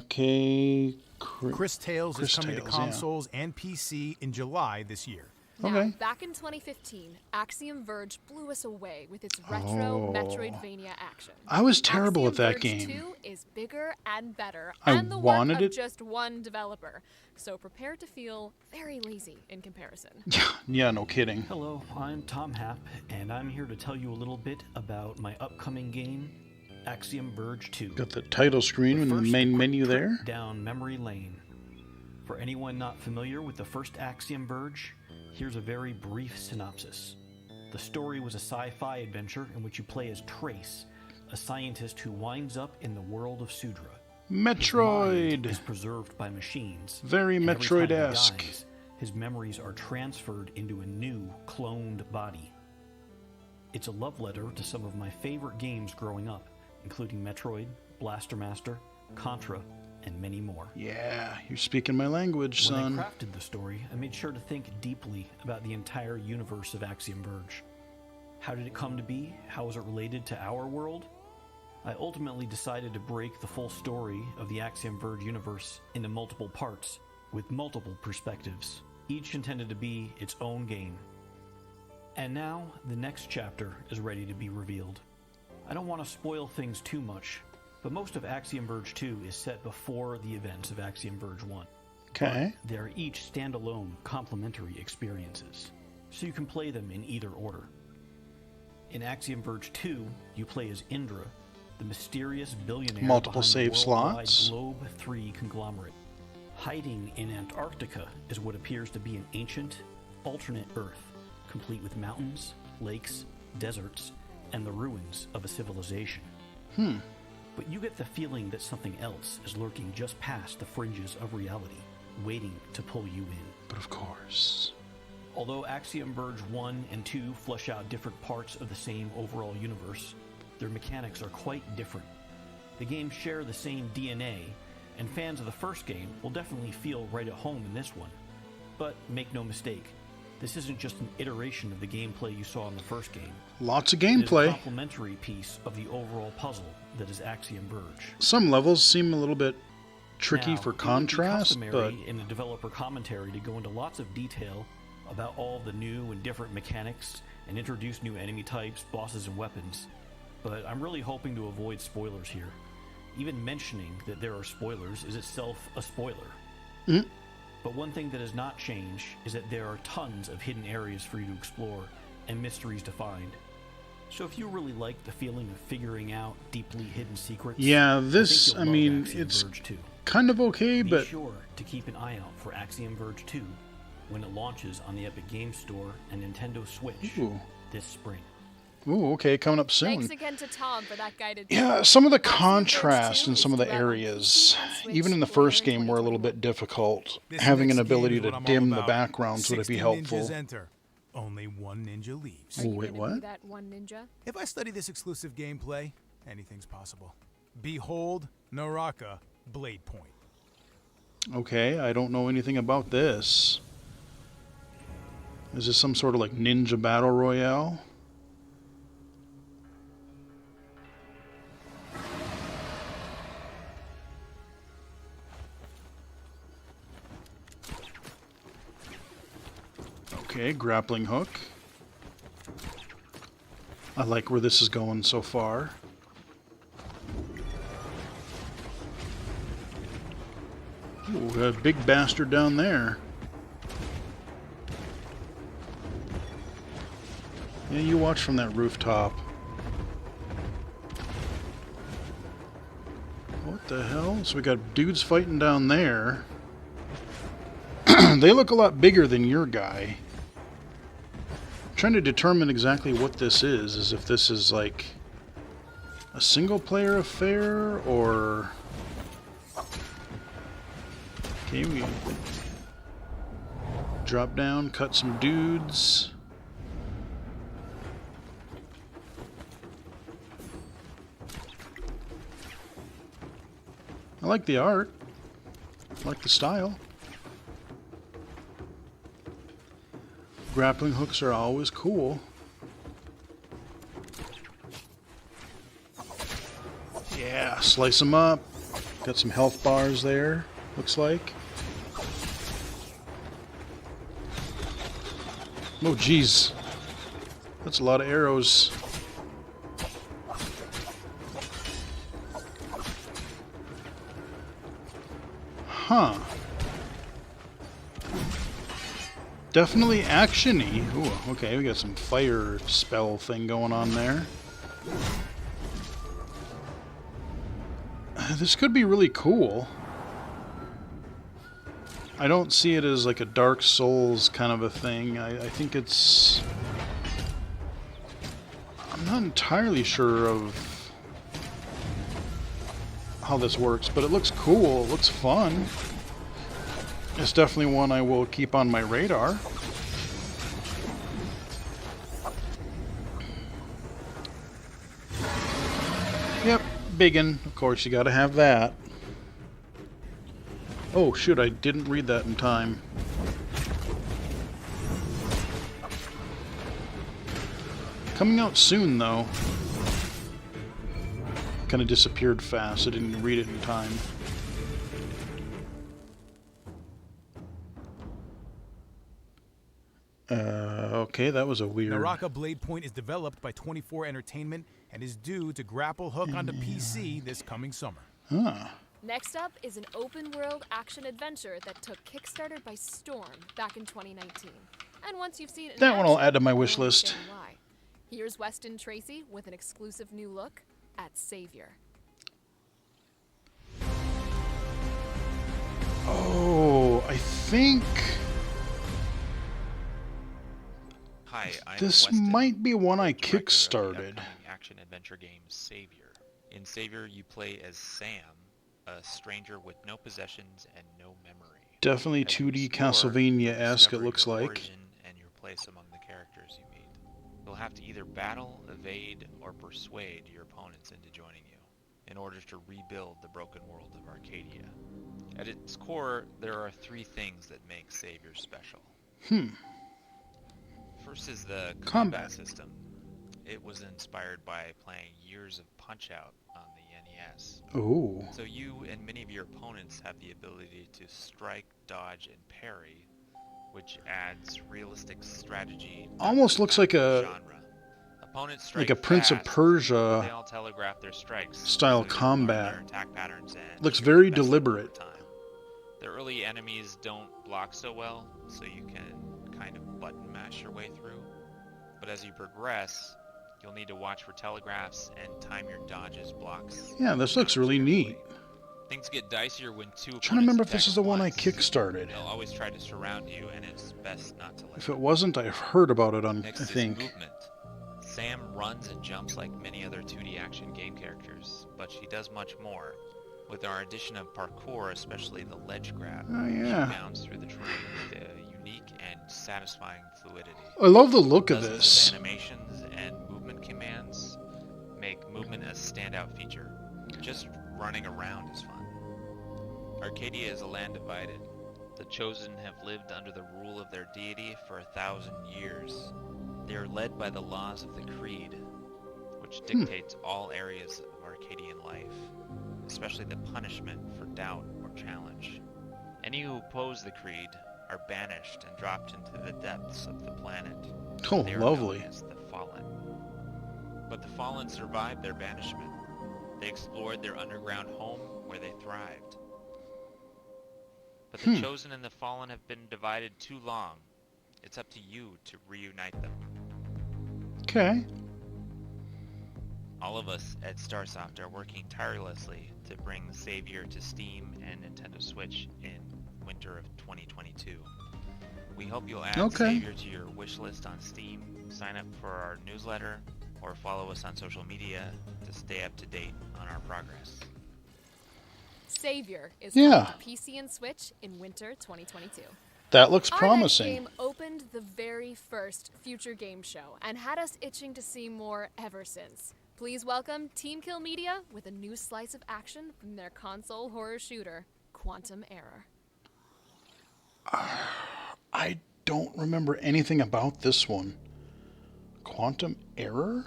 Okay. Chris Tales is coming to Tales, consoles and PC in July this year. Now, back in 2015, Axiom Verge blew us away with its retro Oh. Metroidvania action. I was terrible Axiom at that Verge game. 2 is bigger and better, I and the wanted work it- of just one developer. So prepare to feel very lazy in comparison. Yeah, no kidding. Hello, I'm Tom Happ, and I'm here to tell you a little bit about my upcoming game, Axiom Verge 2. Got the title screen in the main menu there. Down memory lane. For anyone not familiar with the first Axiom Verge, here's a very brief synopsis. The story was a sci-fi adventure in which you play as Trace, a scientist who winds up in the world of Sudra. Metroid! His mind is preserved by machines. Very and every time he Metroid-esque. dies, his memories are transferred into a new, cloned body. It's a love letter to some of my favorite games growing up, including Metroid, Blaster Master, Contra, and many more. Yeah, you're speaking my language, son. When I crafted the story, I made sure to think deeply about the entire universe of Axiom Verge. How did it come to be? How is it related to our world? I ultimately decided to break the full story of the Axiom Verge universe into multiple parts, with multiple perspectives, each intended to be its own game. And now, the next chapter is ready to be revealed. I don't want to spoil things too much, but most of Axiom Verge 2 is set before the events of Axiom Verge 1. Okay. But they're each standalone, complementary experiences, so you can play them in either order. In Axiom Verge 2, you play as Indra, the mysterious billionaire Multiple behind save the worldwide slots. Globe 3 conglomerate. Hiding in Antarctica is what appears to be an ancient, alternate Earth, complete with mountains, lakes, deserts, and the ruins of a civilization. But you get the feeling that something else is lurking just past the fringes of reality, waiting to pull you in. But of course. Although Axiom Verge 1 and 2 flesh out different parts of the same overall universe, their mechanics are quite different. The games share the same DNA, and fans of the first game will definitely feel right at home in this one. But make no mistake, this isn't just an iteration of the gameplay you saw in the first game. Lots of It is a gameplay. complementary piece of the overall puzzle that is Axiom Verge. Some levels seem a little bit tricky Now, for it would be contrast, but customary in the developer commentary to go into lots of detail about all the new and different mechanics and introduce new enemy types, bosses, and weapons. But I'm really hoping to avoid spoilers here. Even mentioning that there are spoilers is itself a spoiler. Mhm. But one thing that has not changed is that there are tons of hidden areas for you to explore and mysteries to find. So if you really like the feeling of figuring out deeply hidden secrets, yeah, I think this, you'll I love mean, Axiom it's Verge 2. kind of okay, Be but sure to keep an eye out for Axiom Verge 2 when it launches on the Epic Games Store and Nintendo Switch Ooh. this spring. ooh, okay, coming up soon. Thanks again to Tom for that guided Yeah, tour. some of the Axiom Verge contrast 2 in some of is the due out on areas, PC and Switch even in the later first in game, were a little 2021. bit difficult. This Having an next game ability is to what I'm all dim the about. backgrounds would 60 be helpful. ninjas enter. Only one ninja leaves. Are you Wait, gonna what? be that one ninja? If I study this exclusive gameplay, anything's possible. Behold, Naraka Blade Point. Okay, I don't know anything about this. Is this some sort of like ninja battle royale? Okay, grappling hook. I like where this is going so far. Ooh, a big bastard down there. Yeah, you watch from that rooftop. What the hell? So we got dudes fighting down there. They look a lot bigger than your guy. I'm trying to determine exactly what this is. As if this is like a single player affair or... Okay, we drop down, cut some dudes. I like the art. I like the style. Grappling hooks are always cool. Yeah, slice them up. Got some health bars there, looks like. Oh, geez. That's a lot of arrows. Huh. Definitely action-y. Ooh, okay, we got some fire spell thing going on there. This could be really cool. I don't see it as like a Dark Souls kind of a thing. I think it's... I'm not entirely sure of how this works, but it looks cool. It looks fun. It's definitely one I will keep on my radar. Yep, biggin. Of course, you gotta have that. Oh, shoot, I didn't read that in time. Coming out soon, though. Kind of disappeared fast. I didn't read it in time. Okay, that was a weird... Naraka Blade Point is developed by 24 Entertainment and is due to grapple hook onto PC this coming summer. Huh. Next up is an open-world action-adventure that took Kickstarter by storm back in 2019. And once you've seen it in That one I'll action, add to my you'll wish list. understand why. Here's Weston Tracy with an exclusive new look at Savior. Oh, I think... Hi, I'm this Weston, might be one I director of the kickstarted. upcoming action-adventure game Savior. In Savior, you play as Sam, a stranger with no possessions and no memory. Definitely As you 2D explore, Castlevania-esque, it discover looks your like. origin and your place among the characters you meet. You'll have to either battle, evade, or persuade your opponents into joining you in order to rebuild the broken world of Arcadia. At its core, there are three things that make Savior special. First is the combat system. It was inspired by playing years of Punch-Out on the NES. Ooh. So you and many of your opponents have the ability to strike, dodge, and parry, which adds realistic strategy. Almost looks like a... Opponents like strike a Prince of fast, Persia they all telegraph their strikes, style so you learn combat. their attack patterns and Looks shoot very your best deliberate. over time. The early enemies don't block so well, so you can kind of button mash your way through. But as you progress, you'll need to watch for telegraphs and time your dodges, blocks. Yeah, this looks really neat. Things get dicier when two I'm trying to remember if opponents this attack is the at one I once. They'll kickstarted. always try to surround you, and it's best not to let If it wasn't, I've heard about it on, Next I is think. movement. Sam runs and jumps like many other 2D action game characters, but she does much more. With our addition of parkour, especially the ledge grab, Oh, yeah. she bounds through the terrain with a unique and satisfying fluidity. I love the look of Dozens this. animations and movement commands make movement a standout feature. Just running around is fun. Arcadia is a land divided. The Chosen have lived under the rule of their deity for 1,000 years. They are led by the laws of the Creed, which dictates all areas of Arcadian life, especially the punishment for doubt or challenge. Any who oppose the Creed are banished and dropped into the depths of the planet. Oh, They are lovely. known as the Fallen. But the Fallen survived their banishment. They explored their underground home where they thrived. But the Chosen and the Fallen have been divided too long. It's up to you to reunite them. Okay. All of us at Starsoft are working tirelessly to bring Savior to Steam and Nintendo Switch in winter of 2022. We hope you'll add Okay. Savior to your wish list on Steam, sign up for our newsletter, or follow us on social media to stay up to date on our progress. Savior is Yeah. coming to PC and Switch in winter 2022. That looks Our promising. next game opened the very first Future Game Show and had us itching to see more ever since. Please welcome Team Kill Media with a new slice of action from their console horror shooter, Quantum Error. I don't remember anything about this one. Quantum Error?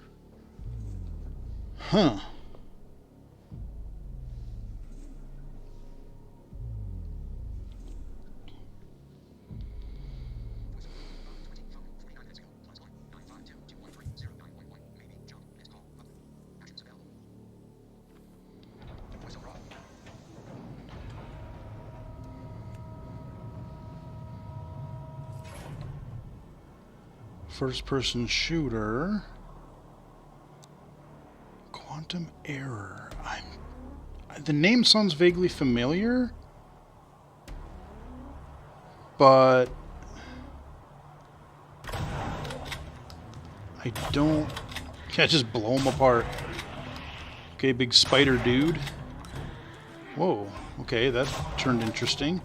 Huh. First-person shooter. Quantum Error. The name sounds vaguely familiar, but I don't. Yeah, just blow them apart. Okay, big spider dude. Whoa, okay, that turned interesting.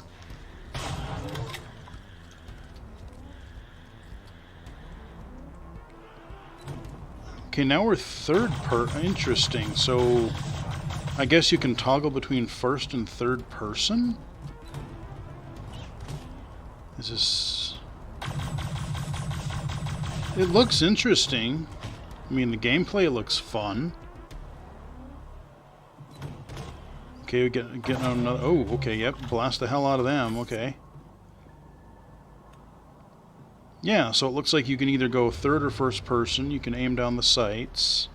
Okay, now we're interesting. So, I guess you can toggle between first and third person? Is this... It looks interesting. I mean, the gameplay looks fun. Okay, we get another... Oh, okay, yep. Blast the hell out of them. Okay. Yeah, so it looks like you can either go third or first person. You can aim down the sights.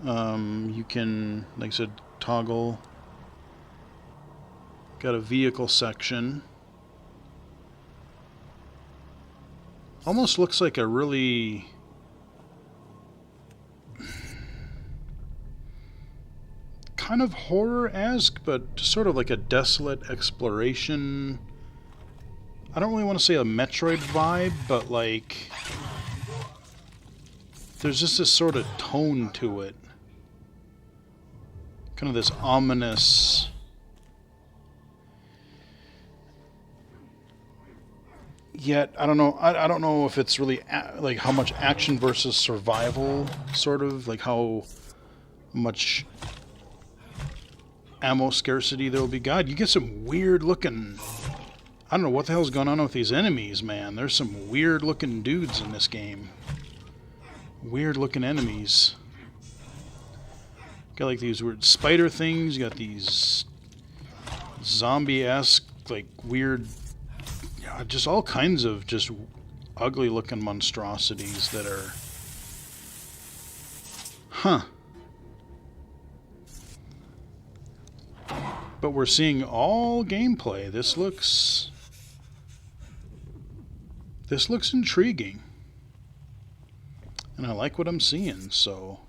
You can, like I said, toggle. Got a vehicle section. Almost looks like a really... kind of horror-esque, but sort of like a desolate exploration. I don't really want to say a Metroid vibe, but like there's just this sort of tone to it. Kind of this ominous... Yet, I don't know. I don't know if it's really like how much action versus survival, sort of like how much ammo scarcity there will be. God, you get some weird looking... I don't know what the hell's going on with these enemies, man. There's some weird looking dudes in this game. Weird looking enemies. Got like these weird spider things. You got these zombie-esque, like weird, just all kinds of just ugly looking monstrosities that are... Huh. But we're seeing all gameplay. This looks intriguing. And I like what I'm seeing, so...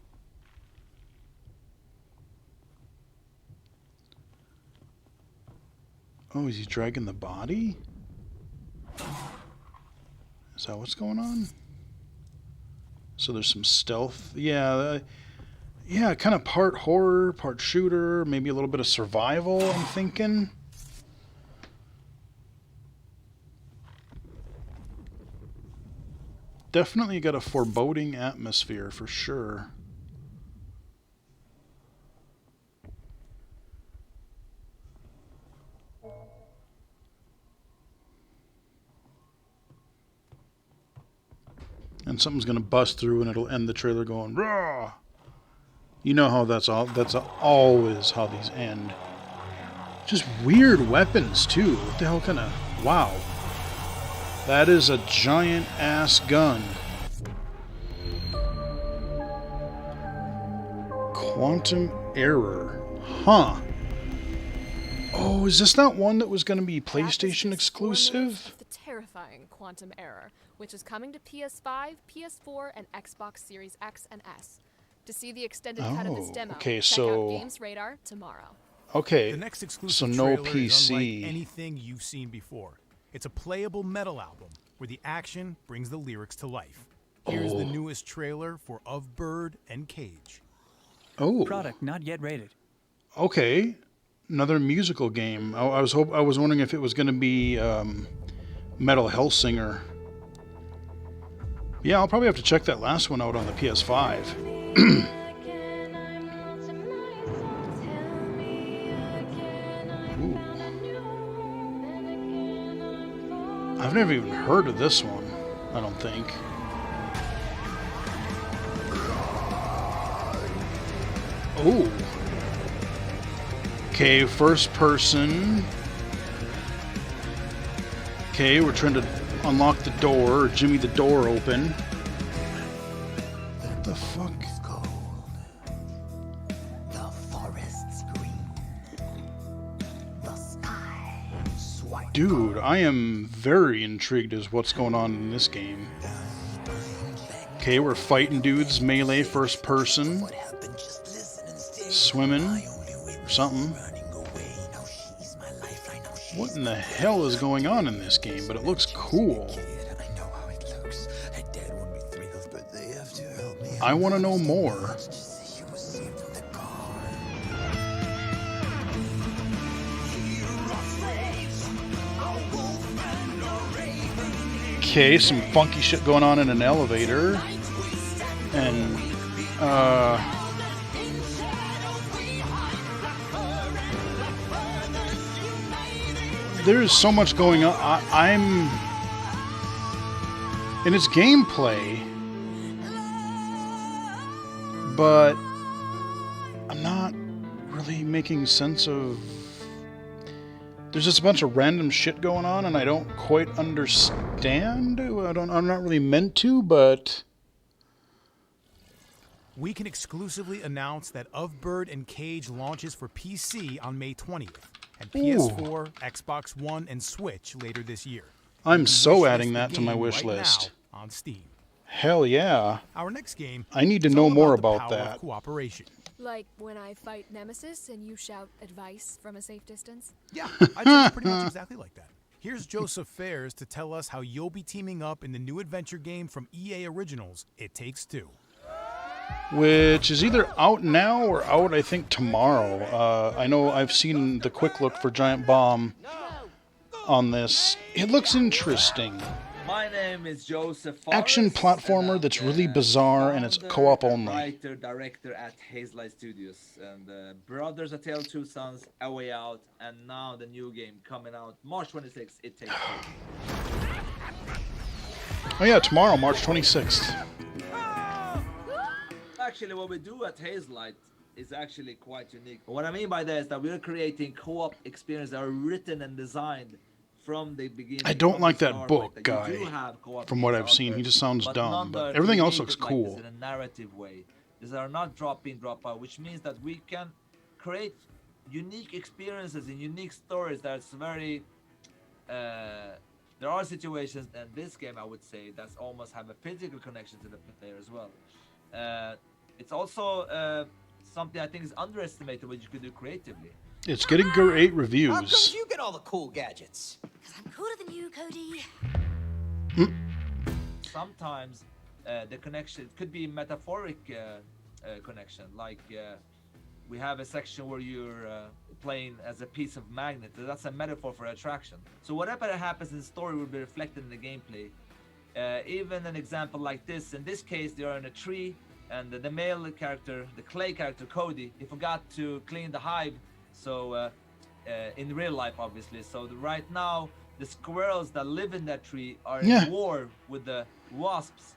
Oh, is he dragging the body? Is that what's going on? So there's some stealth. Yeah, yeah, kind of part horror, part shooter, maybe a little bit of survival, I'm thinking. Definitely got a foreboding atmosphere for sure. And something's gonna bust through and it'll end the trailer going raw. You know how that's always how these end. Just weird weapons too. What the hell kind of... Wow. That is a giant ass gun. Quantum Error. Huh. Oh, is this not one that was going to be PlayStation exclusive? The terrifying Quantum Error, which is coming to PS5, PS4, and Xbox Series X and S. To see the extended cut of this demo, okay, check so... out Games Radar tomorrow. Okay, the next exclusive so no trailer PC. is unlike anything you've seen before. It's a playable metal album where the action brings the lyrics to life. Here's the newest trailer for Of Bird and Cage. Oh. Product not yet rated. Okay, another musical game. I was wondering if it was going to be Metal Hellsinger. Yeah, I'll probably have to check that last one out on the PS5. Ooh. I've never even heard of this one, I don't think. Oh. Okay, first person. Okay, we're trying to unlock the door, or jimmy the door open. What the fuck? The forest's green. The sky's white. Dude, I am very intrigued as what's going on in this game. Okay, we're fighting dudes, melee, first person. Swimming, or something. What in the hell is going on in this game? But it looks cool. I want to know more. Okay, some funky shit going on in an elevator. And, there's so much going on. I'm... And it's gameplay. But I'm not really making sense of... There's just a bunch of random shit going on, and I don't quite understand. I'm not really meant to, but... We can exclusively announce that Of Bird and Cage launches for PC on May 20th, and PS4, Xbox One, and Switch later this year. I'm so adding that to my wish list. Now on Steam. Hell yeah. Our next game. I need to know more about power that. Of cooperation. Like when I fight Nemesis and you shout advice from a safe distance? Yeah, I'd say it's pretty much exactly like that. Here's Joseph Fares to tell us how you'll be teaming up in the new adventure game from EA Originals, It Takes Two. Which is either out now or out, I think, tomorrow. I know I've seen the quick look for Giant Bomb on this. It looks interesting. My name is Joseph Action platformer that's really bizarre and it's co-op only. Writer-director at Hazelight Studios. And Brothers: A Tale of Two Sons, A Way Out, and now the new game coming out March 26th, It Takes Two. Oh yeah, tomorrow, March 26th. Actually, what we do at Hazelight is actually quite unique. What I mean by that is that we're creating co-op experiences that are written and designed from the beginning. I don't like that book that guy. From what I've seen, he just sounds dumb. But everything else looks cool. Like in a narrative way. These are not drop in, drop out, which means that we can create unique experiences and unique stories that's very... there are situations in this game, I would say, that almost have a physical connection to the player as well. It's also something I think is underestimated what you could do creatively. It's getting great How reviews. come you get all the cool gadgets? Because I'm cooler than you, Cody. Sometimes the connection could be metaphoric connection, like we have a section where you're playing as a piece of magnet. That's a metaphor for attraction. So whatever happens in the story will be reflected in the gameplay. Even an example like this, in this case they are in a tree, and the male character, the clay character Cody, he forgot to clean the hive, so in real life obviously. So right now the squirrels that live in that tree are in war with the wasps,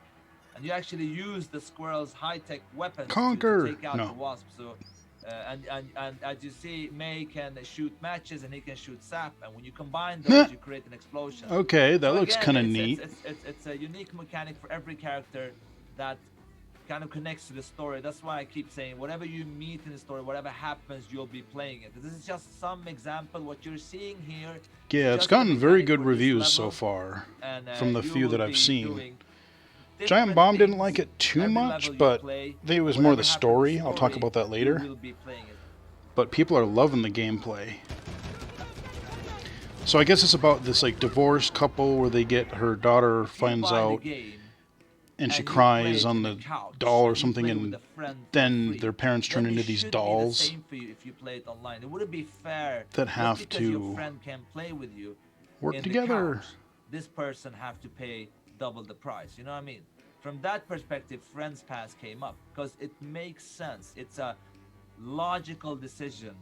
and you actually use the squirrels' high-tech weapons to take out the wasps. So and as you see, May can shoot matches and he can shoot sap, and when you combine those you create an explosion. Okay, that looks again, kind of neat. It's a unique mechanic for every character that kind of connects to the story. That's why I keep saying whatever you meet in the story, whatever happens, you'll be playing it. This is just some example. What you're seeing here, Yeah, it's gotten very good reviews so far from the few that I've seen. Giant Bomb didn't like it too much, but I think it was more the story. I'll talk about that later. But people are loving the gameplay. So I guess it's about this like divorced couple where they get her daughter finds out and she cries on the doll or something, and then their parents turn into these dolls if you play it online. It wouldn't be fair that have because your to friend can play with you work in together. The couch, this person have to pay double the price. You know what I mean? From that perspective, Friends Pass came up because it makes sense. It's a logical decision.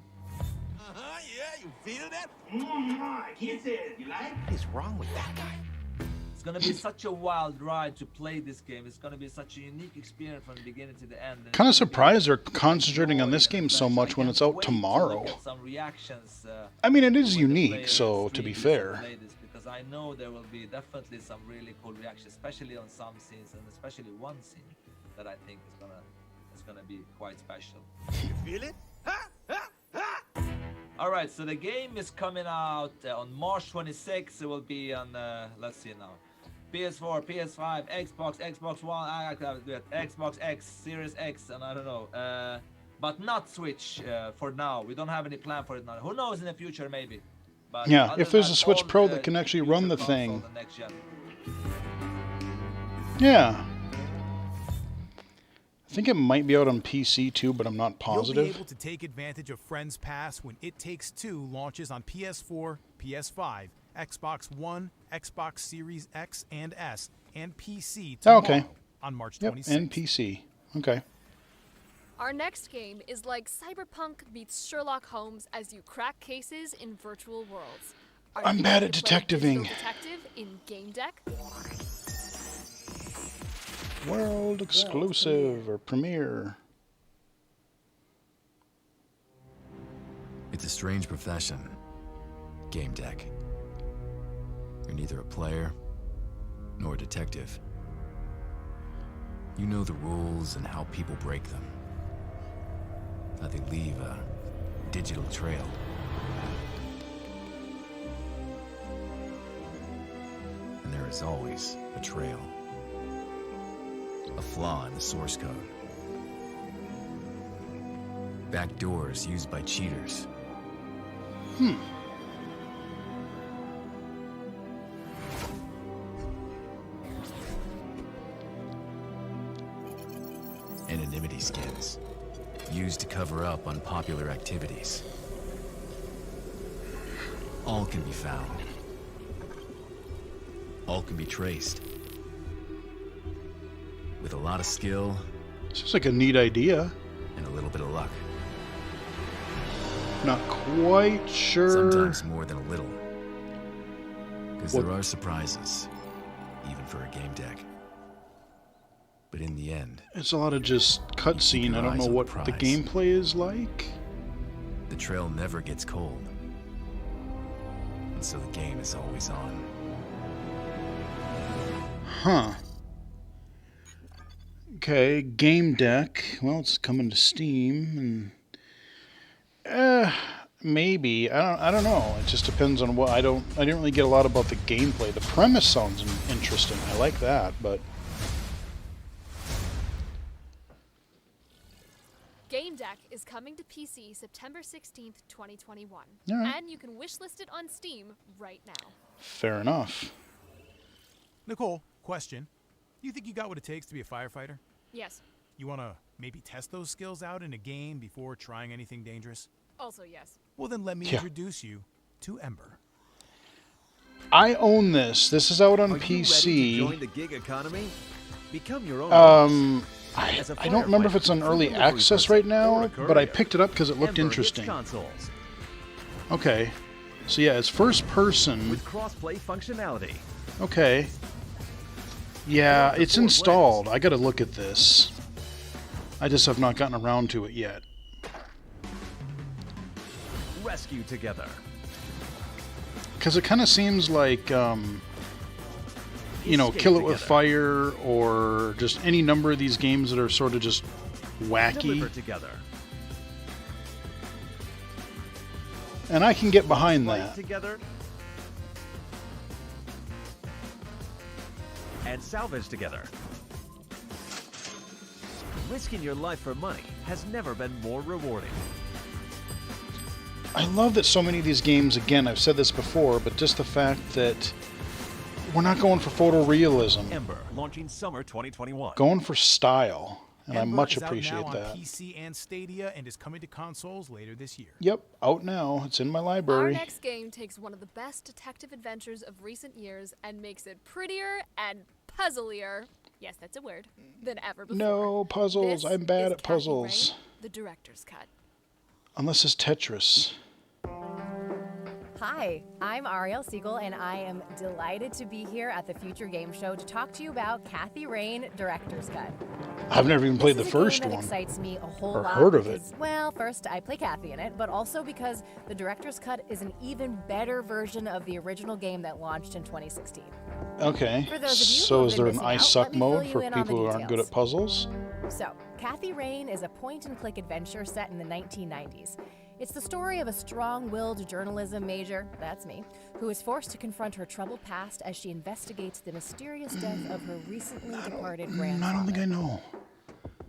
Yeah, you feel that? I can't say it. You like? What is wrong with that guy? It's gonna be such a wild ride to play this game. It's gonna be such a unique experience from the beginning to the end. Kind of surprised they're concentrating on this game so much when it's out tomorrow. Some reactions. I mean, it is unique, so to be fair. Because I know there will be definitely some really cool reactions, especially on some scenes, and especially one scene that I think is gonna be quite special. You feel it? All right, so the game is coming out on March 26th. It will be on, let's see now, PS4, PS5, Xbox One, Xbox X, Series X, and I don't know. But not Switch for now. We don't have any plan for it now. Who knows in the future, maybe. But yeah, if there's a Switch Pro that can actually run the thing. Yeah. I think it might be out on PC too, but I'm not positive. You'll be able to take advantage of Friends Pass when It Takes Two launches on PS4, PS5, Xbox One, Xbox Series X and S, and PC Oh, tomorrow okay. on March Yep, 26th. and PC. Okay. Our next game is like Cyberpunk meets Sherlock Holmes as you crack cases in virtual worlds. Are I'm you bad ready at to play Digital detectiving. Detective in Game Deck? World exclusive or premiere. It's a strange profession. Game deck. You're neither a player nor a detective. You know the rules and how people break them. How they leave a digital trail. And there is always a trail. A flaw in the source code. Backdoors used by cheaters. Anonymity skins, used to cover up unpopular activities. All can be found. All can be traced. With a lot of skill Seems like a neat idea. and a little bit of luck. Not quite sure. Sometimes more than a little. Because What- there are surprises, even for a game deck. But in the end, It's a lot of just cutscene. I your don't eyes know on what the the prize. gameplay is like. the trail never gets cold. And so the game is always on. Huh. Okay, game deck. Well, it's coming to Steam, and maybe I don't know. It just depends on what I didn't really get a lot about the gameplay. The premise sounds interesting. I like that, but Game Deck is coming to PC September 16th, 2021. All right. And you can wishlist it on Steam right now. fair enough. Nicole, question. You think you got what it takes to be a firefighter? Yes. You want to maybe test those skills out in a game before trying anything dangerous? Also, yes. Well, then let me Yeah. introduce you to Ember. I own this. This is out on Are you ready to PC. join the gig economy? Become your own boss. As a I don't remember if it's on firefighter, early food delivery access person, right or now, a but I courier, picked it up because it looked Ember hits interesting. consoles Okay. So yeah, it's first person. with cross-play functionality. Okay. Yeah, it's installed. I gotta look at this. I just have not gotten around to it yet. Rescue together. Because it kind of seems like, you know, Escape Kill It With Together. Fire or just any number of these games that are sort of just wacky. Deliver together. And I can get behind Fight that. together. And salvage together. Risking your life for money has never been more rewarding. I love that so many of these games, again, I've said this before, but just the fact that we're not going for photorealism. Ember, launching summer 2021. Going for style. And I Ember much is appreciate out now that. on PC and Stadia and is coming to consoles later this year. Yep, out now. It's in my Our library. next game takes one of the best detective adventures of recent years and makes it prettier and puzzlier. Yes, that's a word. Than ever before. No puzzles. This I'm bad is at Kathy puzzles. Rain, the director's cut. Unless it's Tetris. Hi, I'm Ariel Siegel, and I am delighted to be here at the Future Game Show to talk to you about Kathy Rain Director's Cut. I've never even played the This is a game first that one. excites me a whole Or lot heard of it. because, well, first, I play Kathy in it, but also because the Director's Cut is an even better version of the original game that launched in 2016. Okay. For those of you who So have is been there an missing I out, suck let me fill mode you for in on the people who aren't good details. at puzzles? So, Kathy Rain is a point-and-click adventure set in the 1990s. It's the story of a strong-willed journalism major, that's me, who is forced to confront her troubled past as she investigates the mysterious death of her recently departed grandfather. I don't think I know.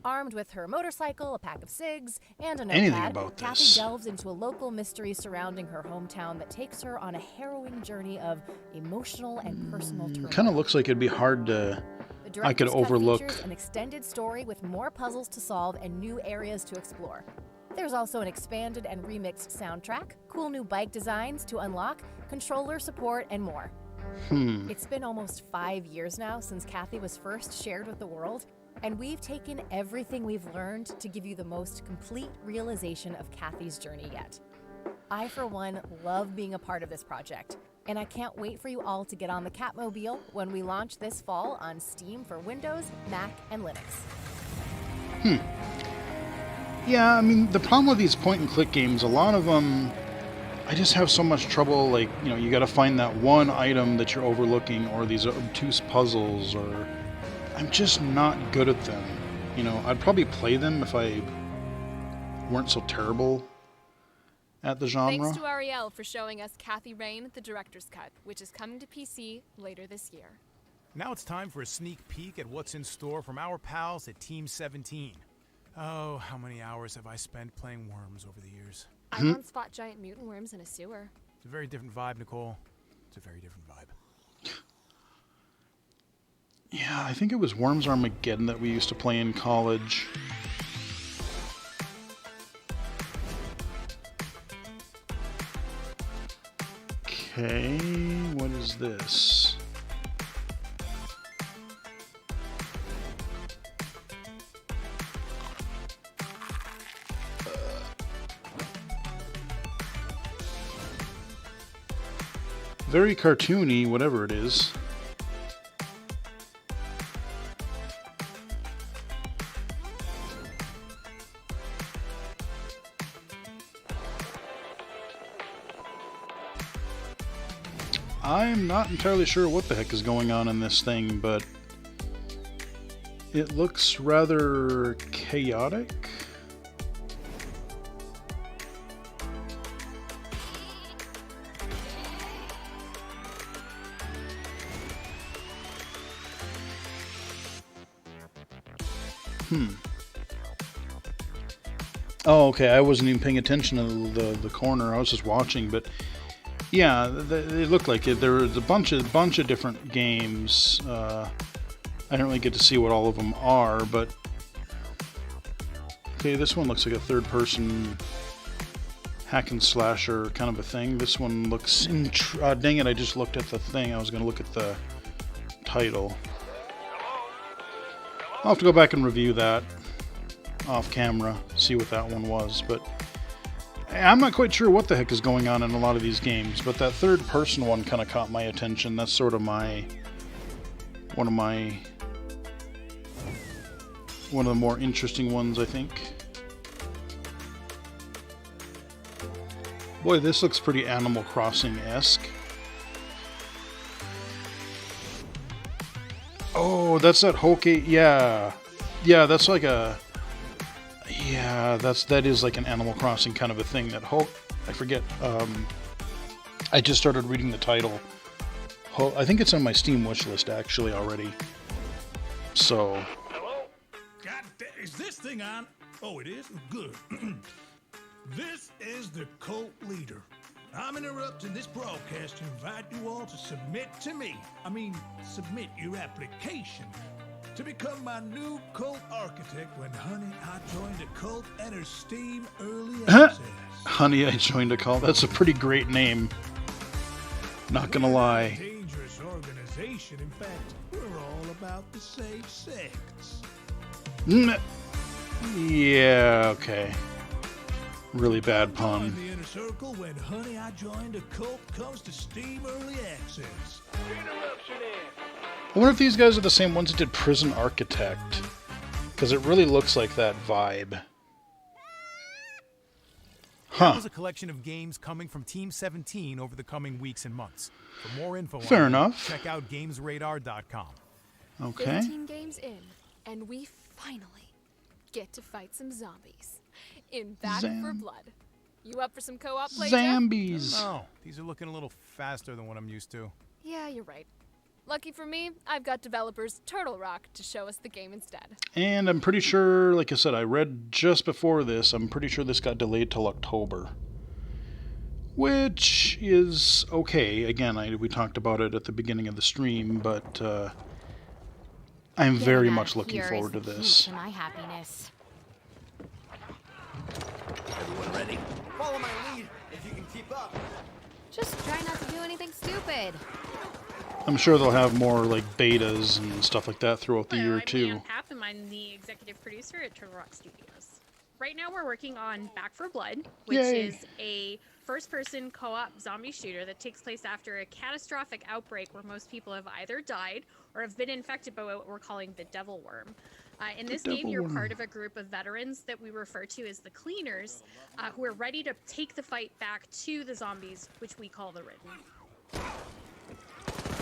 Armed with her motorcycle, a pack of cigs, and a Anything notepad, about Kathy this. delves into a local mystery surrounding her hometown that takes her on a harrowing journey of emotional and personal turmoil. Kind of looks like it'd be hard to. The I could Director's Cut overlook. features an extended story with more puzzles to solve and new areas to explore. There's also an expanded and remixed soundtrack, cool new bike designs to unlock, controller support, and more. It's been almost 5 years now since Kathy was first shared with the world, and we've taken everything we've learned to give you the most complete realization of Kathy's journey yet. I, for one, love being a part of this project, and I can't wait for you all to get on the Catmobile when we launch this fall on Steam for Windows, Mac, and Linux. Yeah, I mean, the problem with these point-and-click games, a lot of them, I just have so much trouble, like, you know, you gotta find that one item that you're overlooking, or these obtuse puzzles, or... I'm just not good at them. You know, I'd probably play them if I weren't so terrible at the genre. Thanks to Ariel for showing us Kathy Rain, the Director's Cut, which is coming to PC later this year. Now it's time for a sneak peek at what's in store from our pals at Team 17. Oh, how many hours have I spent playing Worms over the years? I once fought giant mutant worms in a sewer. It's a very different vibe, Nicole. It's a very different vibe. Yeah, I think it was Worms Armageddon that we used to play in college. Okay, what is this? Very cartoony, whatever it is. I'm not entirely sure what the heck is going on in this thing, but it looks rather chaotic. Oh, okay, I wasn't even paying attention to the corner. I was just watching, but yeah, it looked like it. There was a bunch of different games. I didn't really get to see what all of them are, but okay, this one looks like a third-person hack and slasher kind of a thing. This one looks dang it! I just looked at the thing. I was going to look at the title. I'll have to go back and review that off camera, see what that one was, but I'm not quite sure what the heck is going on in a lot of these games, but that third person one kind of caught my attention. That's sort of one of the more interesting ones, I think. Boy, this looks pretty Animal Crossing-esque. Oh, that's that Hoke, yeah, that's like a... Yeah, that is like an Animal Crossing kind of a thing. I forget. I just started reading the title. I think it's on my Steam wishlist actually already. So. Hello? God, is this thing on? Oh, it is? Good. This is the cult leader. I'm interrupting this broadcast to invite you all to submit your application to become my new cult architect when Honey, I Joined a Cult enters Steam Early Access. Honey, I Joined a Cult. That's a pretty great name. Not gonna lie. Dangerous organization. In fact, we're all about the same sex. Yeah, okay. Really bad pun. Join the inner circle when Honey, I Joined a Cult comes to Steam Early Access. Interruption in. I wonder if these guys are the same ones that did Prison Architect, because it really looks like that vibe. That was a collection of games coming from Team 17 over the coming weeks and months. For more info Fair on enough. Check out GamesRadar.com. Okay. 15 games in, and we finally get to fight some zombies in Back for Blood. You up for some co-op play, Jeff? Zombies. No, these are looking a little faster than what I'm used to. Yeah, you're right. Lucky for me, I've got developers Turtle Rock to show us the game instead. And I'm pretty sure, like I said, I read just before this, I'm pretty sure this got delayed till October. Which is okay. Again, we talked about it at the beginning of the stream, but I'm very much looking forward to this. To my happiness. Everyone ready? Follow my lead if you can keep up. Just try not to do anything stupid. I'm sure they'll have more like betas and stuff like that throughout the year I'm too. Ann Papp, and I'm the executive producer at Turtle Rock Studios. Right now we're working on Back for Blood, which Yay. is a first-person co-op zombie shooter that takes place after a catastrophic outbreak where most people have either died or have been infected by what we're calling the Devil Worm. In this game, you're part of a group of veterans that we refer to as the Cleaners, who are ready to take the fight back to the zombies, which we call the Ridden.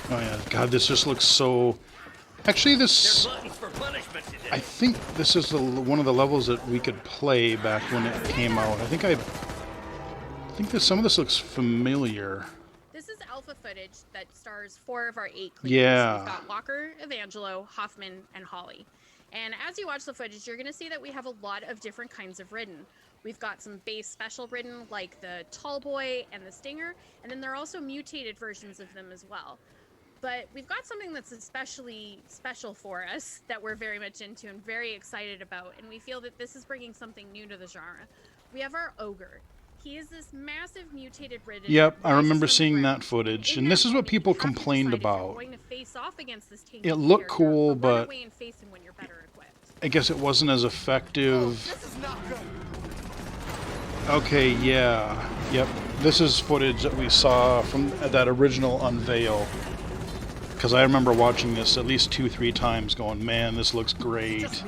Oh yeah, God, this just looks so... Actually, this... I think this is one of the levels that we could play back when it came out. I think that some of this looks familiar. This is alpha footage that stars 4 of our 8 Cleaners. Yeah. We've got Walker, Evangelo, Hoffman, and Holly. And as you watch the footage, you're going to see that we have a lot of different kinds of Ridden. We've got some base special Ridden, like the Tall Boy and the Stinger, and then there are also mutated versions of them as well. But we've got something that's especially special for us that we're very much into and very excited about, and we feel that this is bringing something new to the genre. We have our Ogre. He is this massive mutated Ridden. Yep, I remember seeing that footage, and this is what people complained about. Going to face off against this tanky It looked character, cool, run but away and face him when you're better equipped. I guess it wasn't as effective. Okay, yeah. Yep, this is footage that we saw from that original unveil. Because I remember watching this at least 2-3 times going, man, this looks great.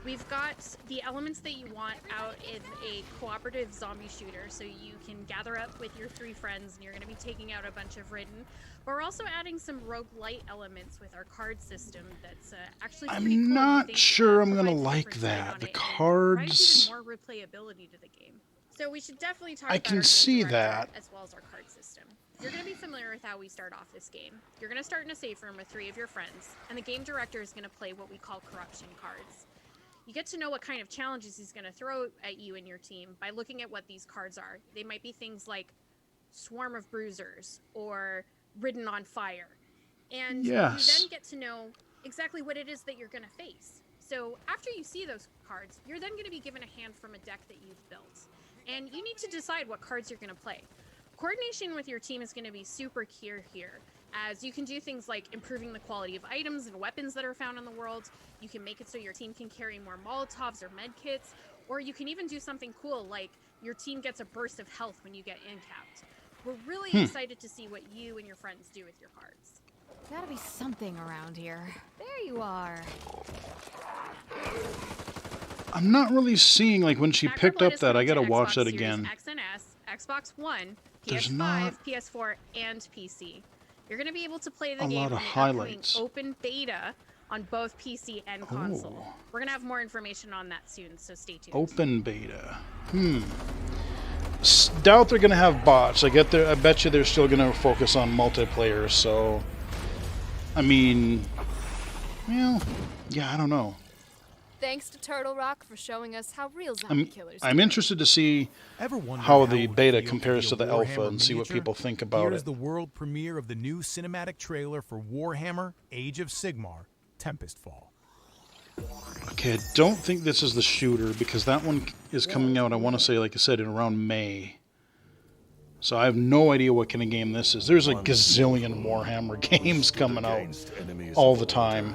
We've got the elements that you want out in a cooperative zombie shooter, so you can gather up with your 3 friends and you're going to be taking out a bunch of Ridden. But we're also adding some roguelite elements with our card system that's actually pretty cool. I'm not They sure I'm going to provide like different spin that. on The it and cards... provide even more replayability to the game. So we should definitely talk I about can our game see director that. as well as our card system. You're going to be familiar with how we start off this game. You're going to start in a safe room with 3 of your friends, and the game director is going to play what we call corruption cards. You get to know what kind of challenges he's going to throw at you and your team by looking at what these cards are. They might be things like Swarm of Bruisers or Ridden on Fire. And Yes. you then get to know exactly what it is that you're going to face. So after you see those cards, you're then going to be given a hand from a deck that you've built. And you need to decide what cards you're going to play. Coordination with your team is going to be super key here, as you can do things like improving the quality of items and weapons that are found in the world. You can make it so your team can carry more Molotovs or med kits, or you can even do something cool like your team gets a burst of health when you get incapped. We're really excited to see what you and your friends do with your cards. Gotta be something around here. There you are. I'm not really seeing, like, when she Back for picked Blood up is that, I coming to gotta watch Xbox that Series again. X and S, Xbox One, There's PS5, not PS4, and PC. You're going to be able to play the a game lot in of the highlights. upcoming open beta on both PC and console. We're going to have more information on that soon, so stay tuned. Open beta. Doubt they're gonna have bots. I bet you they're still gonna focus on multiplayer. So, I mean, well, yeah, I don't know. Thanks to Turtle Rock for showing us how real zombie killers I'm interested to see how the beta compares to the alpha and see what people think about Here's it. the world premiere of the new cinematic trailer for Warhammer: Age of Sigmar: Tempest Fall. Okay, I don't think this is the shooter because that one is coming out, I want to say, like I said, in around May. So I have no idea what kind of game this is. There's a gazillion Warhammer games coming out all the time.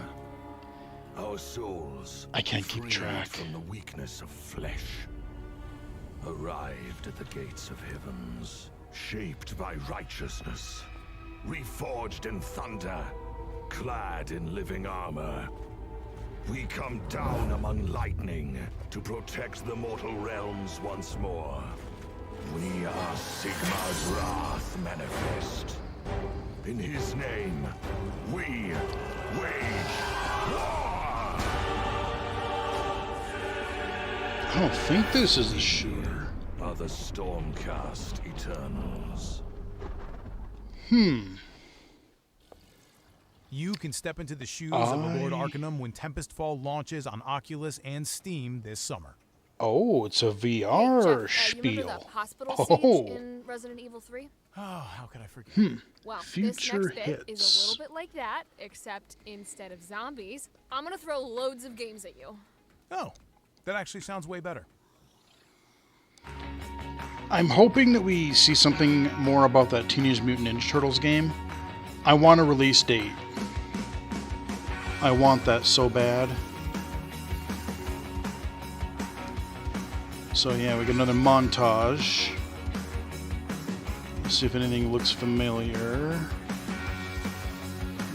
Our souls I can't keep freed track. from the weakness of flesh, arrived at the gates of heavens, shaped by righteousness, reforged in thunder, clad in living armor. We come down among lightning to protect the mortal realms once more. We are Sigmar's wrath manifest. In his name, we wage war! I don't think this is the shooter. Are the Stormcast Eternals. You can step into the shoes of the Lord Arcanum when Tempest Fall launches on Oculus and Steam this summer. Oh, it's a VR Hey, Jeff, you remember spiel. the hospital Oh. siege in Resident Evil 3? Oh, how could I forget? Well, Future this next bit is hits. a little bit like that, except instead of zombies, I'm gonna throw loads of games at you. Oh, that actually sounds way better. I'm hoping that we see something more about that Teenage Mutant Ninja Turtles game. I want a release date. I want that so bad. So yeah, we got another montage. Let's see if anything looks familiar.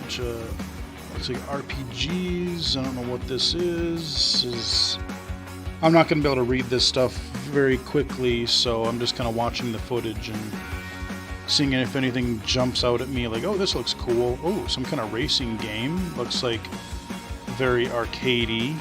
Bunch of, looks like RPGs. I don't know what this is. I'm not going to be able to read this stuff very quickly, so I'm just kind of watching the footage and seeing if anything jumps out at me like, oh, this looks cool. Oh, some kind of racing game. Looks like very arcadey.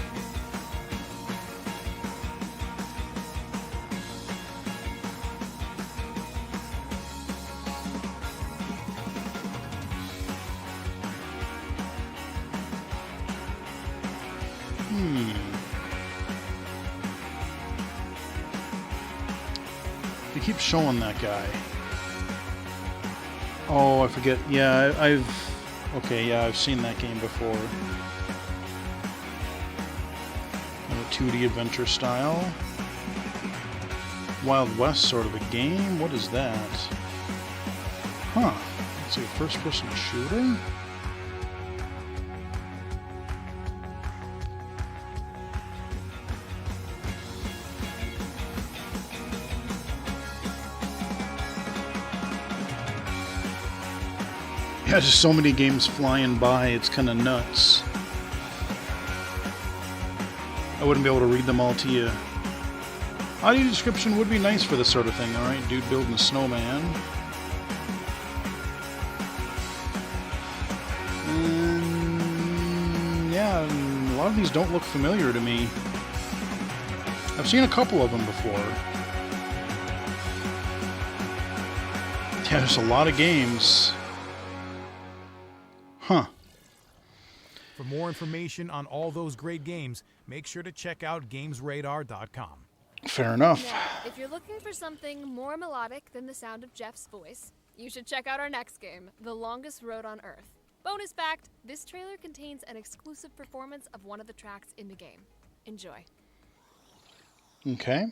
They keep showing that guy. Oh, I forget. Yeah, I've seen that game before. Kind of 2D adventure style. Wild West sort of a game. What is that? Huh. It's like a first-person shooter? Yeah, just so many games flying by, it's kind of nuts. I wouldn't be able to read them all to you. Audio description would be nice for this sort of thing, alright? Dude building a snowman. And yeah, a lot of these don't look familiar to me. I've seen a couple of them before. Yeah, there's a lot of games. Huh. For more information on all those great games, make sure to check out GamesRadar.com. Fair enough. Now, if you're looking for something more melodic than the sound of Jeff's voice, you should check out our next game, The Longest Road on Earth. Bonus fact, this trailer contains an exclusive performance of one of the tracks in the game. Enjoy. Okay.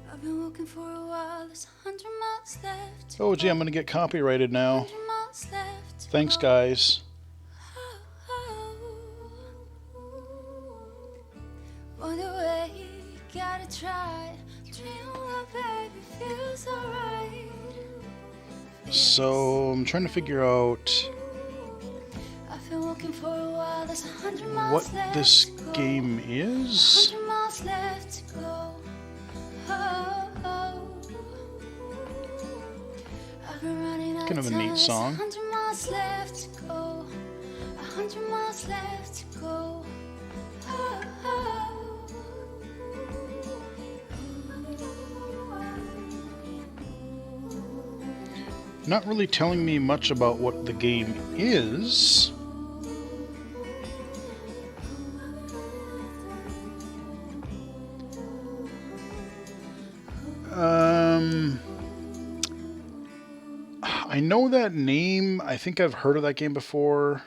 I've been walking for a while, there's 100 miles left. Oh, gee, I'm going to get copyrighted now. 100 miles left. Thanks, guys. On the way, gotta try. Dream of baby feels alright. So, I'm trying to figure out I've been walking for a while, there's 100 miles what left this to go. game is. 100 miles left to go. Oh, oh. I've been running out Kind of a time, neat there's song. 100 miles left to go. 100 miles left to go. Oh, oh. Not really telling me much about what the game is. I know that name. I think I've heard of that game before,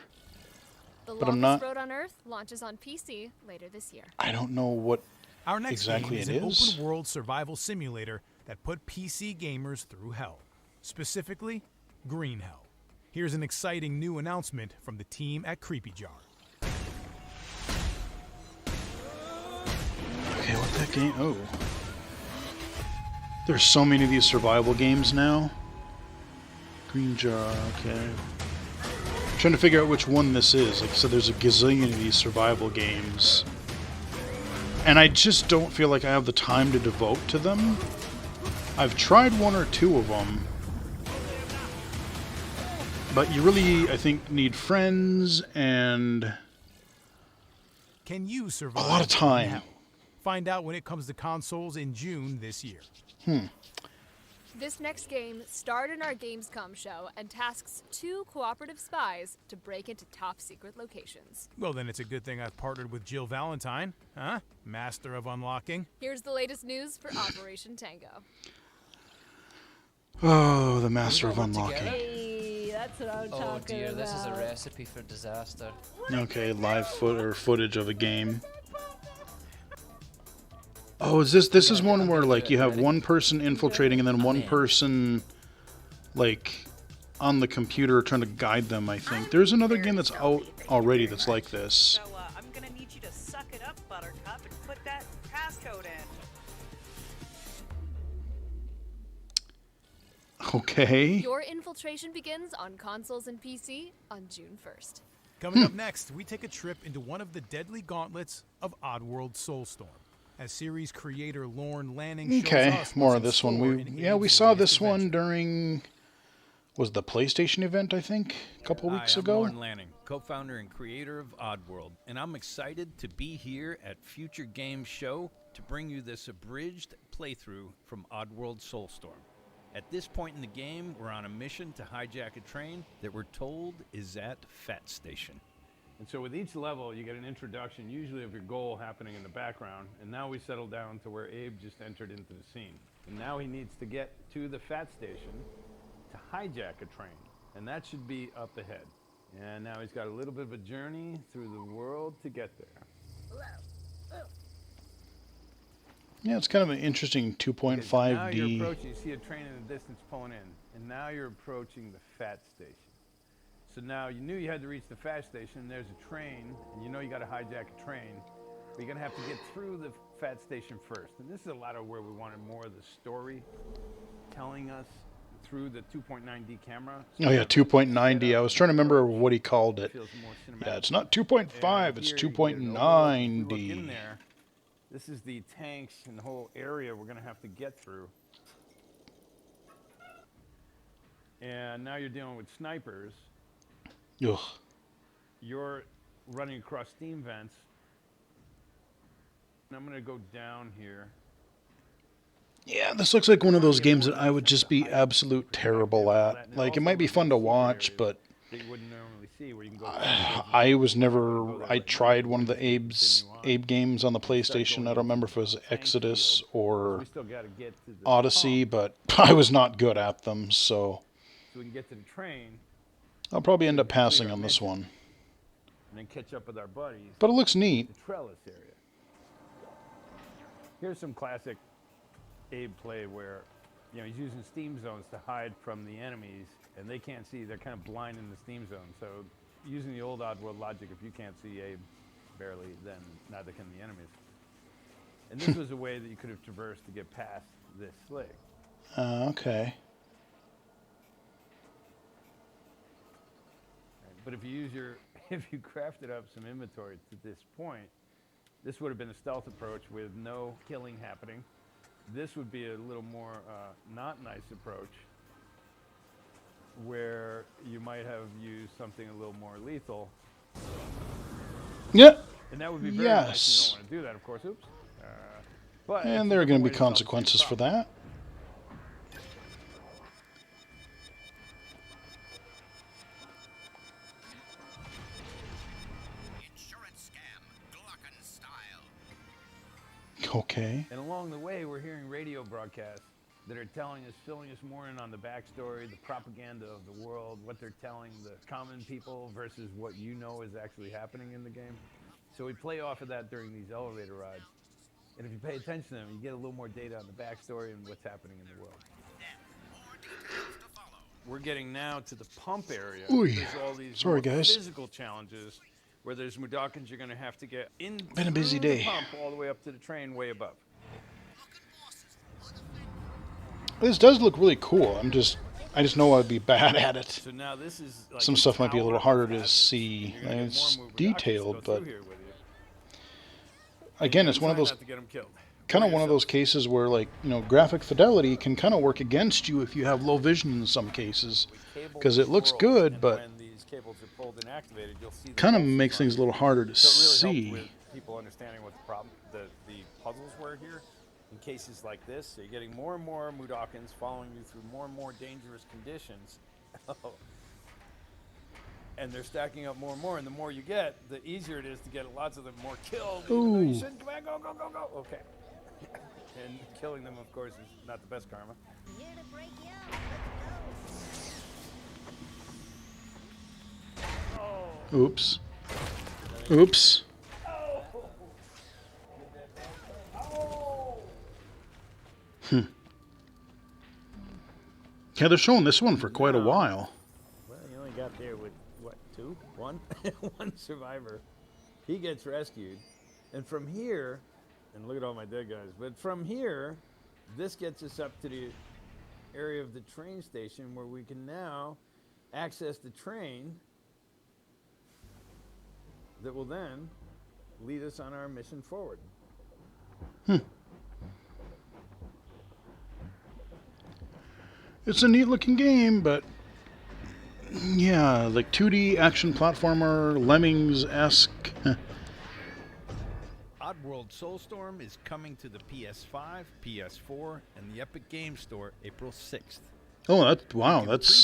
but I'm not. The Longest Road on Earth launches on PC later this year. I don't know what Our next exactly game is it an is. open-world survival simulator that put PC gamers through hell. Specifically, Green Hell. Here's an exciting new announcement from the team at Creepy Jar. Okay, what that game? Oh, there's so many of these survival games now. Green Jar. Okay. Trying to figure out which one this is. Like I said, there's a gazillion of these survival games. And I just don't feel like I have the time to devote to them. I've tried one or two of them. But you really, I think, need friends and Can you survive a lot of time. hell? Find out when it comes to consoles in June this year. This next game starred in our Gamescom show and tasks 2 cooperative spies to break into top secret locations. Well, then it's a good thing I've partnered with Jill Valentine, huh? Master of unlocking. Here's the latest news for Operation Tango. Oh, the master of We got one unlocking. together. Hey, that's what I'm Oh talking dear, about. this is a recipe for disaster. Okay, live footage of a game. Oh, is this is one where like you have one person infiltrating and then one person like on the computer trying to guide them, I think. There's another game that's out already that's like this. So I'm gonna need you to suck it up, Buttercup, and put that passcode in. Okay. Your infiltration begins on consoles and PC on June 1st. Coming up next, we take a trip into one of the deadly gauntlets of Oddworld Soulstorm, as series creator Lorne Lanning shows Okay, us more what's of in this one. store We in yeah, we Abe's saw latest this adventure. one during was the PlayStation event, I think, a couple weeks Hi, I'm ago. Lorne Lanning, co-founder and creator of Oddworld, and I'm excited to be here at Future Games Show to bring you this abridged playthrough from Oddworld Soulstorm. At this point in the game, we're on a mission to hijack a train that we're told is at Fat Station. And so with each level, you get an introduction, usually of your goal happening in the background, and now we settle down to where Abe just entered into the scene. And now he needs to get to the Fat Station to hijack a train, and that should be up ahead. And now he's got a little bit of a journey through the world to get there. Yeah, it's kind of an interesting Now you're 2.5D. approaching, you see a train in the distance pulling in, and now you're approaching the Fat Station. So now you knew you had to reach the Fat Station, and there's a train, and you know you got to hijack a train, but you're going to have to get through the Fat Station first. And this is a lot of where we wanted more of the story telling us through the 2.9D camera. Oh yeah, 2.9D. I was trying to remember what he called it. Feels more Yeah, cinematic. it's not 2.5, it's And here you get an overall look 2.9D. in there. This is the tanks and the whole area we're going to have to get through. And now you're dealing with snipers. Ugh. You're running across steam vents. And I'm going to go down here. Yeah, this looks like one of those games that I would just be absolute terrible at. Like, it might be fun to watch, but That you wouldn't normally see where you can go. I was never. I tried one of the Abe games on the PlayStation. I don't remember if it was Exodus or We still got to get to the Odyssey, but I was not good at them, so So we can get to the train I'll probably end up passing on this one. and then catch up with our buddies. But it looks neat. The trellis area. Here's some classic Abe play where, you know, he's using steam zones to hide from the enemies, and they can't see. They're kind of blind in the steam zone. So using the old Oddworld logic, if you can't see Abe barely, then neither can the enemies. And this was a way that you could have traversed to get past this slick. Okay. But if you use if you crafted up some inventory to this point, this would have been a stealth approach with no killing happening. This would be a little more not nice approach, where you might have used something a little more lethal. Yep. And that would be very nice. You Yes. don't want to do that, of course. Oops. But And there are going to be consequences for that. Okay. And along the way, we're hearing radio broadcasts that are telling us, filling us more in on the backstory, the propaganda of the world, what they're telling the common people versus what you know is actually happening in the game. So we play off of that during these elevator rides. And if you pay attention to them, you get a little more data on the backstory and what's happening in the world. We're getting now to the pump area. Ooh, There's all these sorry, more guys. physical challenges where there's Mudokons you're going to have to get in Been a busy through the day. pump all the way up to the train way above. This does look really cool. I just know I'd be bad at it. So now this is like Some a stuff might be a little tower harder to see. You're gonna get It's more Mudokons detailed, go but through here with you. again, And it's one of try those not to get 'em killed. kind of one of those cases where, like, you know, graphic fidelity can kind of work against you if you have low vision in some cases, because it looks good, but When these cables are pulled and activated, you'll see the kind of pulse makes run. things a little harder to So it really see. helped with people understanding what the problem, the puzzles were here. In cases like this, so you're getting more and more Mudokons following you through more and more dangerous conditions. And they're stacking up more and more, and the more you get, the easier it is to get lots of them more killed. Even though you Ooh. shouldn't. Come on, go, go, go, go. Okay. And killing them, of course, is not the best karma. Oops. Oops. Hmm. Yeah, they're showing this one for quite a while. out there with, what, one survivor. He gets rescued. And from here, and look at all my dead guys, but from here, this gets us up to the area of the train station where we can now access the train that will then lead us on our mission forward. It's a neat looking game, but yeah, like 2D action platformer, Lemmings-esque. Oddworld Soulstorm is coming to the PS5, PS4, and the Epic Games Store April 6th. Oh, that's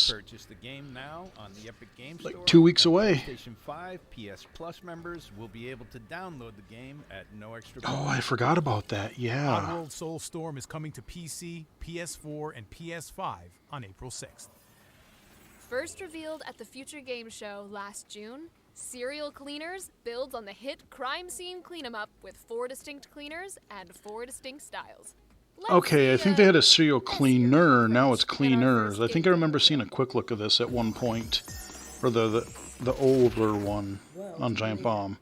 pre-purchase the game now on the Epic Games like Store. 2 weeks away. PlayStation 5, PS Plus members will be able to download the game at no extra Oh, cost. I forgot about that. Yeah. Oddworld Soulstorm is coming to PC, PS4, and PS5 on April 6th. First revealed at the Future Game Show last June, Serial Cleaners builds on the hit crime scene clean 'em up with 4 distinct cleaners and 4 distinct styles. Okay, I think they had a serial cleaner. Now it's cleaners. I think I remember seeing a quick look of this at one point, or the older one on Giant Bomb.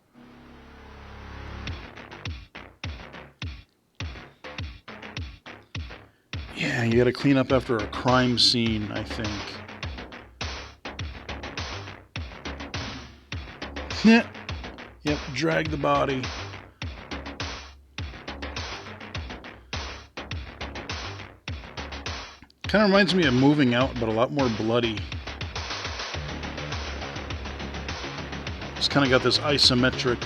Yeah, you got to clean up after a crime scene, I think. Yep, drag the body. Kind of reminds me of Moving Out, but a lot more bloody. It's kind of got this isometric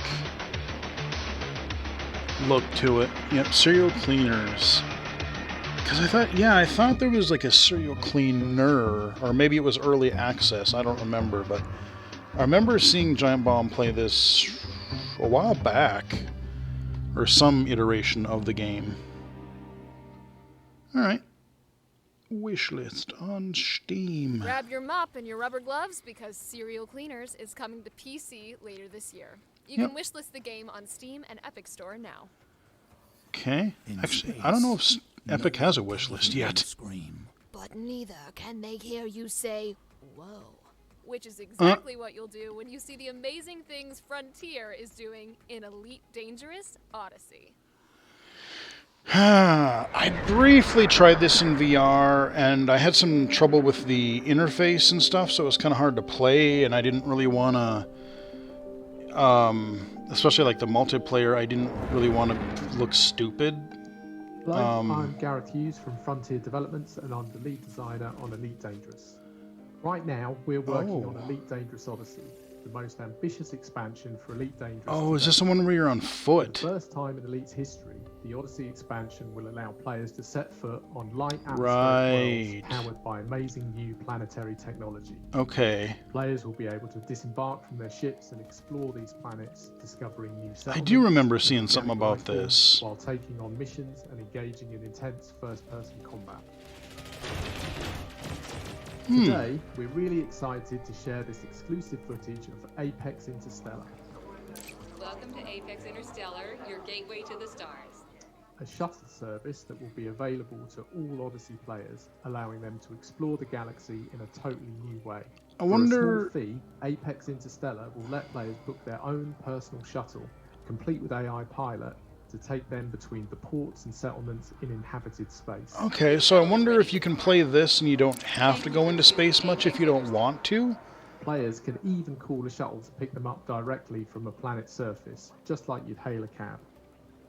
look to it. Yep, Serial Cleaners. Because I thought there was like a Serial Cleaner, or maybe it was early access, I don't remember, but I remember seeing Giant Bomb play this a while back, or some iteration of the game. Alright. Wishlist on Steam. Grab your mop and your rubber gloves because Serial Cleaners is coming to PC later this year. You can wishlist the game on Steam and Epic Store now. Okay. Actually, I don't know if Epic has a wishlist yet. But neither can they hear you say, whoa. Which is exactly what you'll do when you see the amazing things Frontier is doing in Elite Dangerous Odyssey. I briefly tried this in VR, and I had some trouble with the interface and stuff, so it was kind of hard to play, and I didn't really want to, especially like the multiplayer, I didn't really want to look stupid. Hello, I'm Gareth Hughes from Frontier Developments, and I'm the lead designer on Elite Dangerous. Right now, we're working on Elite Dangerous Odyssey, the most ambitious expansion for Elite Dangerous. Oh, is this the one where you're on foot? For the first time in Elite's history, the Odyssey expansion will allow players to set foot on light atmospheric worlds powered by amazing new planetary technology. Okay. Players will be able to disembark from their ships and explore these planets, discovering new settlements. I do remember seeing something about this. While taking on missions and engaging in intense first-person combat. Today, we're really excited to share this exclusive footage of Apex Interstellar. Welcome to Apex Interstellar, your gateway to the stars. A shuttle service that will be available to all Odyssey players, allowing them to explore the galaxy in a totally new way. I wonder... For a small fee, Apex Interstellar will let players book their own personal shuttle, complete with AI pilot, to take them between the ports and settlements in inhabited space. Okay, so I wonder if you can play this and you don't have to go into space much if you don't want to? Players can even call a shuttle to pick them up directly from a planet's surface, just like you'd hail a cab.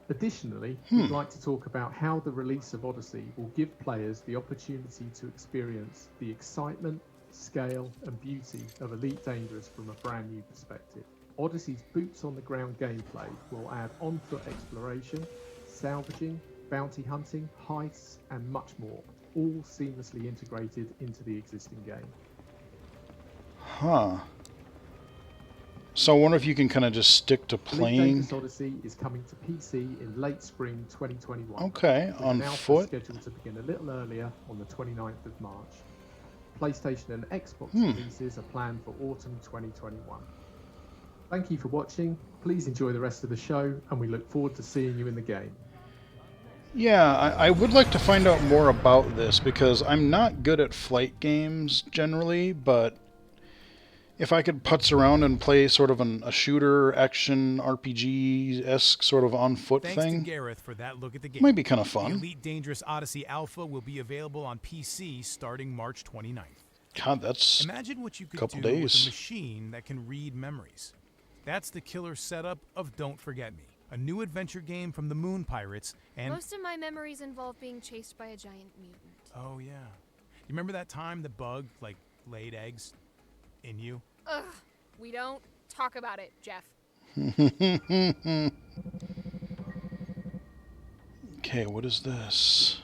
Additionally, we'd like to talk about how the release of Odyssey will give players the opportunity to experience the excitement, scale, and beauty of Elite Dangerous from a brand new perspective. Odyssey's boots-on-the-ground gameplay will add on-foot exploration, salvaging, bounty hunting, heists, and much more, all seamlessly integrated into the existing game. Huh. So I wonder if you can kind of just stick to playing. Elite Dangerous Odyssey is coming to PC in late spring 2021. Okay, on foot. Scheduled to begin a little earlier on the 29th of March. PlayStation and Xbox releases are planned for autumn 2021. Thank you for watching. Please enjoy the rest of the show, and we look forward to seeing you in the game. Yeah, I would like to find out more about this, because I'm not good at flight games generally, but if I could putz around and play sort of a shooter action RPG-esque sort of on foot Thanks thing, to Gareth for that look at the game. might be kind of The fun. Elite Dangerous Odyssey Alpha will be available on PC starting March 29th. God, that's Imagine what you could couple do with days. a machine that can read memories. That's the killer setup of Don't Forget Me, a new adventure game from the Moon Pirates and... Most of my memories involve being chased by a giant mutant. Oh, yeah. You remember that time the bug, laid eggs in you? Ugh, we don't talk about it, Jeff. Okay, what is this?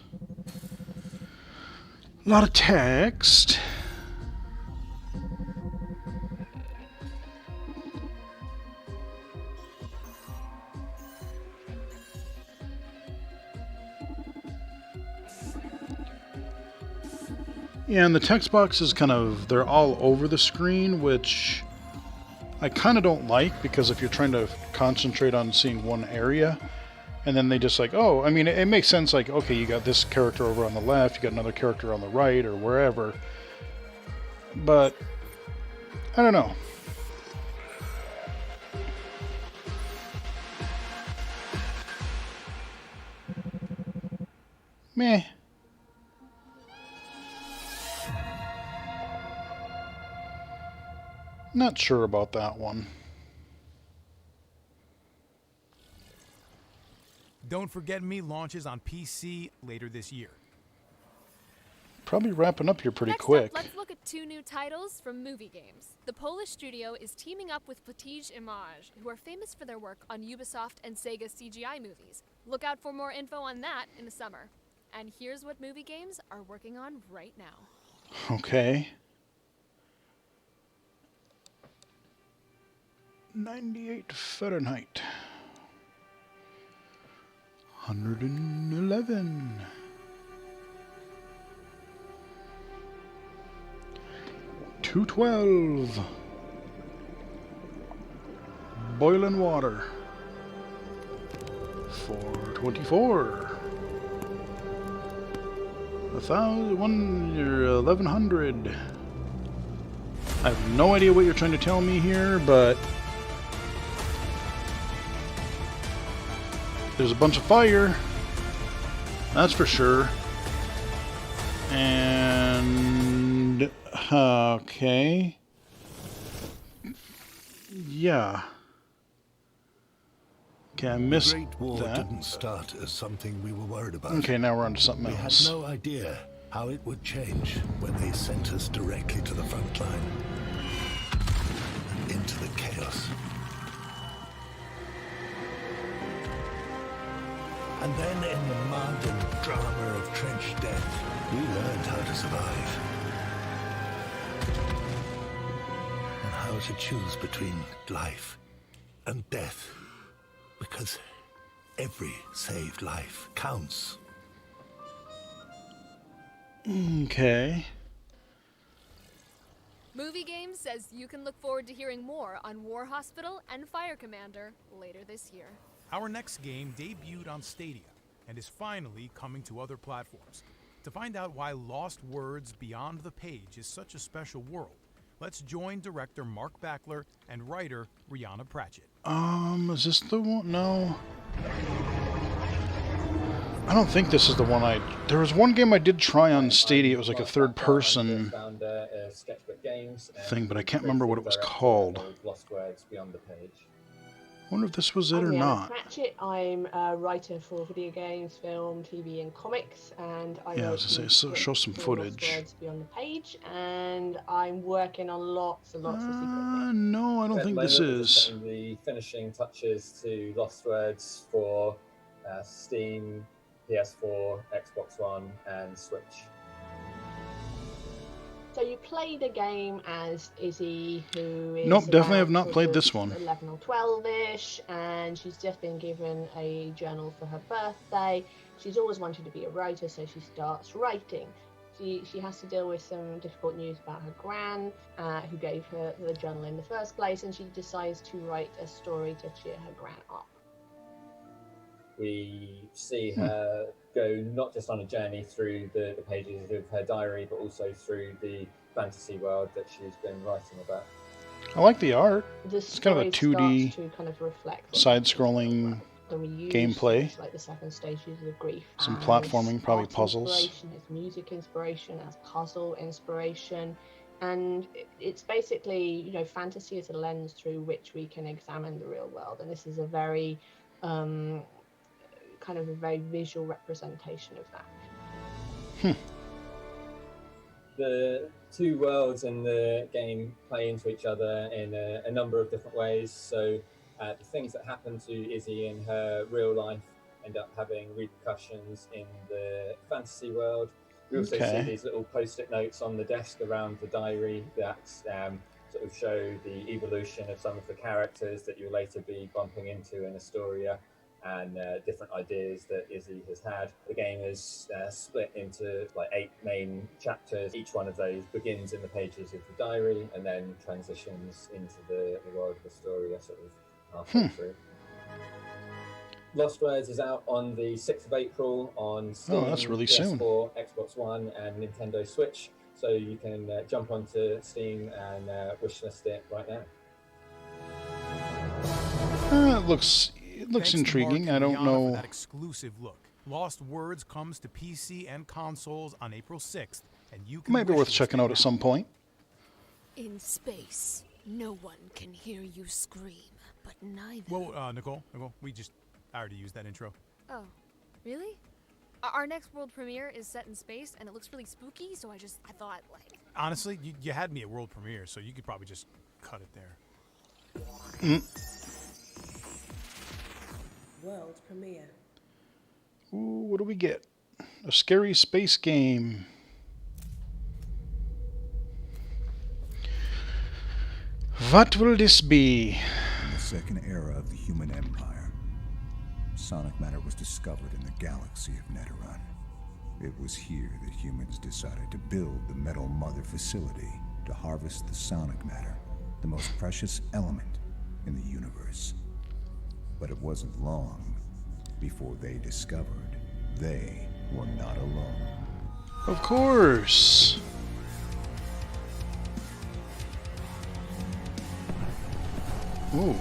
A lot of text. Yeah, and the text boxes they're all over the screen, which I kind of don't like, because if you're trying to concentrate on seeing one area, and then they just oh, I mean, it makes sense, okay, you got this character over on the left, you got another character on the right, or wherever, but I don't know. Meh. Not sure about that one. Don't Forget Me launches on PC later this year. Probably wrapping up here pretty Next quick. Up, let's look at 2 new titles from movie games. The Polish studio is teaming up with Platige Image, who are famous for their work on Ubisoft and Sega CGI movies. Look out for more info on that in the summer. And here's what movie games are working on right now. Okay. 98 Fahrenheit. 111. $212. Boiling water. $424. 1100. I have no idea what you're trying to tell me here, but there's a bunch of fire, that's for sure. And okay, yeah. Okay, I missed The Great War that. didn't start as something we were worried about. Okay, now we're on to something We had else. no idea how it would change when they sent us directly to the front line and into the chaos. And then in the mud and drama of trench death, we learned how to survive. And how to choose between life and death. Because every saved life counts. Okay. Movie Games says you can look forward to hearing more on War Hospital and Fire Commander later this year. Our next game debuted on Stadia and is finally coming to other platforms. To find out why Lost Words Beyond the Page is such a special world, let's join director Mark Backler and writer Rihanna Pratchett. Is this the one? No. I don't think this is the one there was one game I did try on Stadia. It was like a third-person thing, but I can't remember what it was called. Lost Words Beyond the Page. I wonder if this was it I'm or Rihanna not. Pratchett. I'm a writer for video games, film, TV, and comics, and I Yeah, I wrote was gonna the say, show script some for footage. Lost Words Beyond the Page, and I'm working on lots and lots of secret things. No, I don't At think the this moment, we're just is. putting the finishing touches to Lost Words for Steam, PS4, Xbox One, and Switch. So you play the game as Izzy, who is Nope, definitely have about not played sort this of one. 11 or 12-ish, and she's just been given a journal for her birthday. She's always wanted to be a writer, so she starts writing. She has to deal with some difficult news about her gran, who gave her the journal in the first place, and she decides to write a story to cheer her gran up. We see her go not just on a journey through the pages of her diary, but also through the fantasy world that she's been writing about. I like the art. The It's kind of a story 2D starts to kind of reflect what side-scrolling the reuse, gameplay. like the second stage uses of grief. Some has platforming, probably art puzzles. Inspiration, has music inspiration, has puzzle inspiration, and it's basically, you know, fantasy is a lens through which we can examine the real world, and this is a very kind of a very visual representation of that. The two worlds in the game play into each other in a number of different ways. So the things that happen to Izzy in her real life end up having repercussions in the fantasy world. We also see these little post-it notes on the desk around the diary that sort of show the evolution of some of the characters that you'll later be bumping into in Astoria, and different ideas that Izzy has had. The game is split into like 8 main chapters. Each one of those begins in the pages of the diary and then transitions into the world of Astoria sort of halfway through. Lost Words is out on the 6th of April on Steam, that's really soon. PS4, Xbox One and Nintendo Switch. So you can jump onto Steam and wishlist it right now. It looks Thanks to intriguing. Mark I and don't Liana know. for that exclusive look. Lost Words comes to PC and consoles on April 6th, and you can Might be worth wishlist checking it out at some point. In space, no one can hear you scream, but neither. Whoa, Nicole, I already used that intro. Oh, really? Our next world premiere is set in space, and it looks really spooky, so I thought, like... Honestly, you had me at world premiere, so you could probably just cut it there. World premiere. Ooh, what do we get? A scary space game. What will this be? In the second era of the human empire, sonic matter was discovered in the galaxy of Neteron. It was here that humans decided to build the Metal Mother facility to harvest the sonic matter, the most precious element in the universe. But it wasn't long before they discovered they were not alone. Of course. Ooh.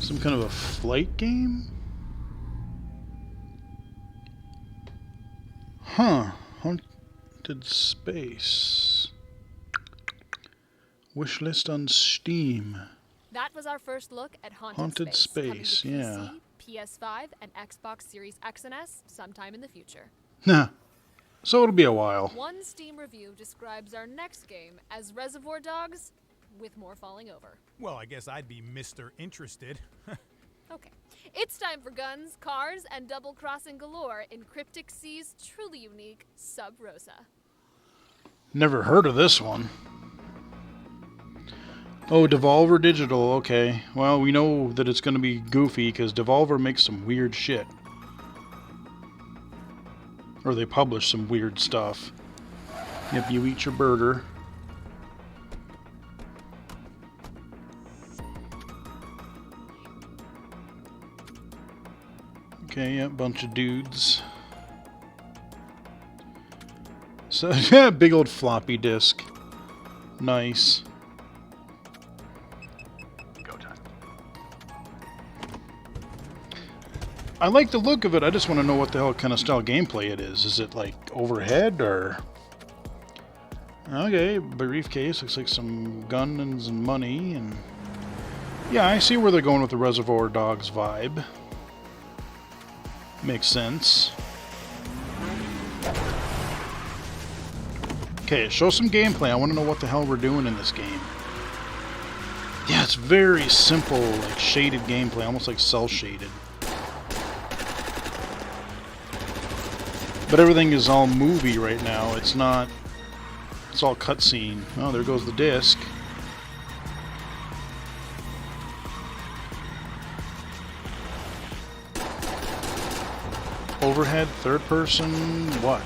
Some kind of a flight game? Huh. Haunted Space. Wishlist on Steam. That was our first look at Haunted Space. Space, coming to yeah. PC, PS5, and Xbox Series X and S sometime in the future. Nah. So it'll be a while. One Steam review describes our next game as Reservoir Dogs with more falling over. Well, I guess I'd be Mr. Interested. Okay. It's time for guns, cars, and double-crossing galore in Cryptic Sea's truly unique Sub Rosa. Never heard of this one. Oh, Devolver Digital, okay. Well, we know that it's going to be goofy because Devolver makes some weird shit. Or they publish some weird stuff. Yep, you eat your burger. Okay, yeah, bunch of dudes. So, yeah, big old floppy disk. Nice. I like the look of it. I just want to know what the hell kind of style gameplay it is. Is it like overhead or... Okay, briefcase. Looks like some guns and some money. And yeah, I see where they're going with the Reservoir Dogs vibe. Makes sense. Okay, show some gameplay. I want to know what the hell we're doing in this game. Yeah, it's very simple, like shaded gameplay, almost like cel-shaded. But everything is all movie right now. It's not... It's all cutscene. Oh, there goes the disc. Overhead, third person, what?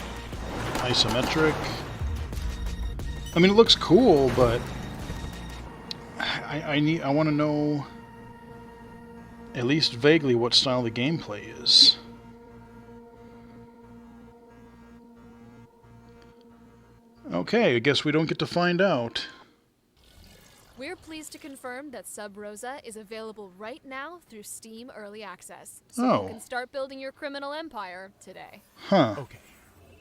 Isometric. I mean, it looks cool, but I I want to know at least vaguely what style the gameplay is. Okay, I guess we don't get to find out. We're pleased to confirm that Sub Rosa is available right now through Steam Early Access. So you can start building your criminal empire today. Huh. Okay.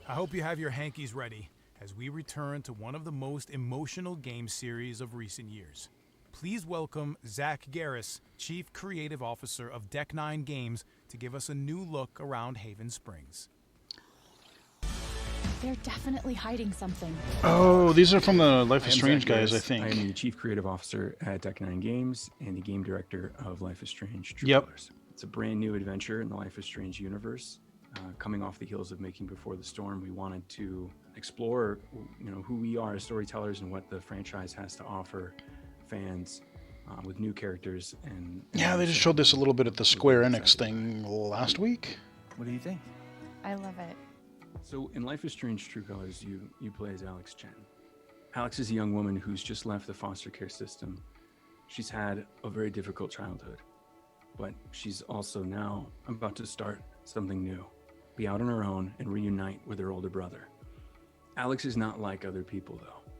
I hope you have your hankies ready as we return to one of the most emotional game series of recent years. Please welcome Zach Garris, Chief Creative Officer of Deck 9 Games, to give us a new look around Haven Springs. They're definitely hiding something. Oh, these are from the Life is I am Strange Zach guys, I Garris. think. I am the Chief Creative Officer at Deck 9 Games and the Game Director of Life is Strange True Yep. Colors. It's a brand new adventure in the Life is Strange universe. Coming off the heels of Making Before the Storm, we wanted to explore, who we are as storytellers and what the franchise has to offer fans with new characters. And Yeah, they just showed this a little bit at the Square Enix thing last week. What do you think? I love it. So in Life is Strange True Colors, you play as Alex Chen. Alex is a young woman who's just left the foster care system. She's had a very difficult childhood, but she's also now about to start something new, be out on her own and reunite with her older brother. Alex is not like other people though.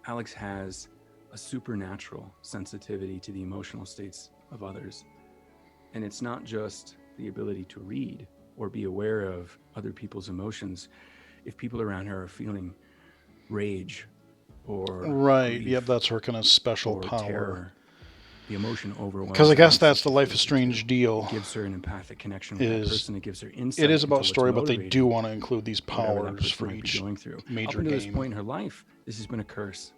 Alex has a supernatural sensitivity to the emotional states of others. And it's not just the ability to read or be aware of other people's emotions. If people around her are feeling rage or Right, grief yep, that's her kind of special or power. terror, the emotion overwhelms. Because I guess Alex. that's the Life is Strange deal. It gives her an empathic connection with that person. It gives her insight. It is into about what's story, but they motivating do want to include these whatever that powers person for might be each going through. major Up until this game. point in her life, this has been a curse.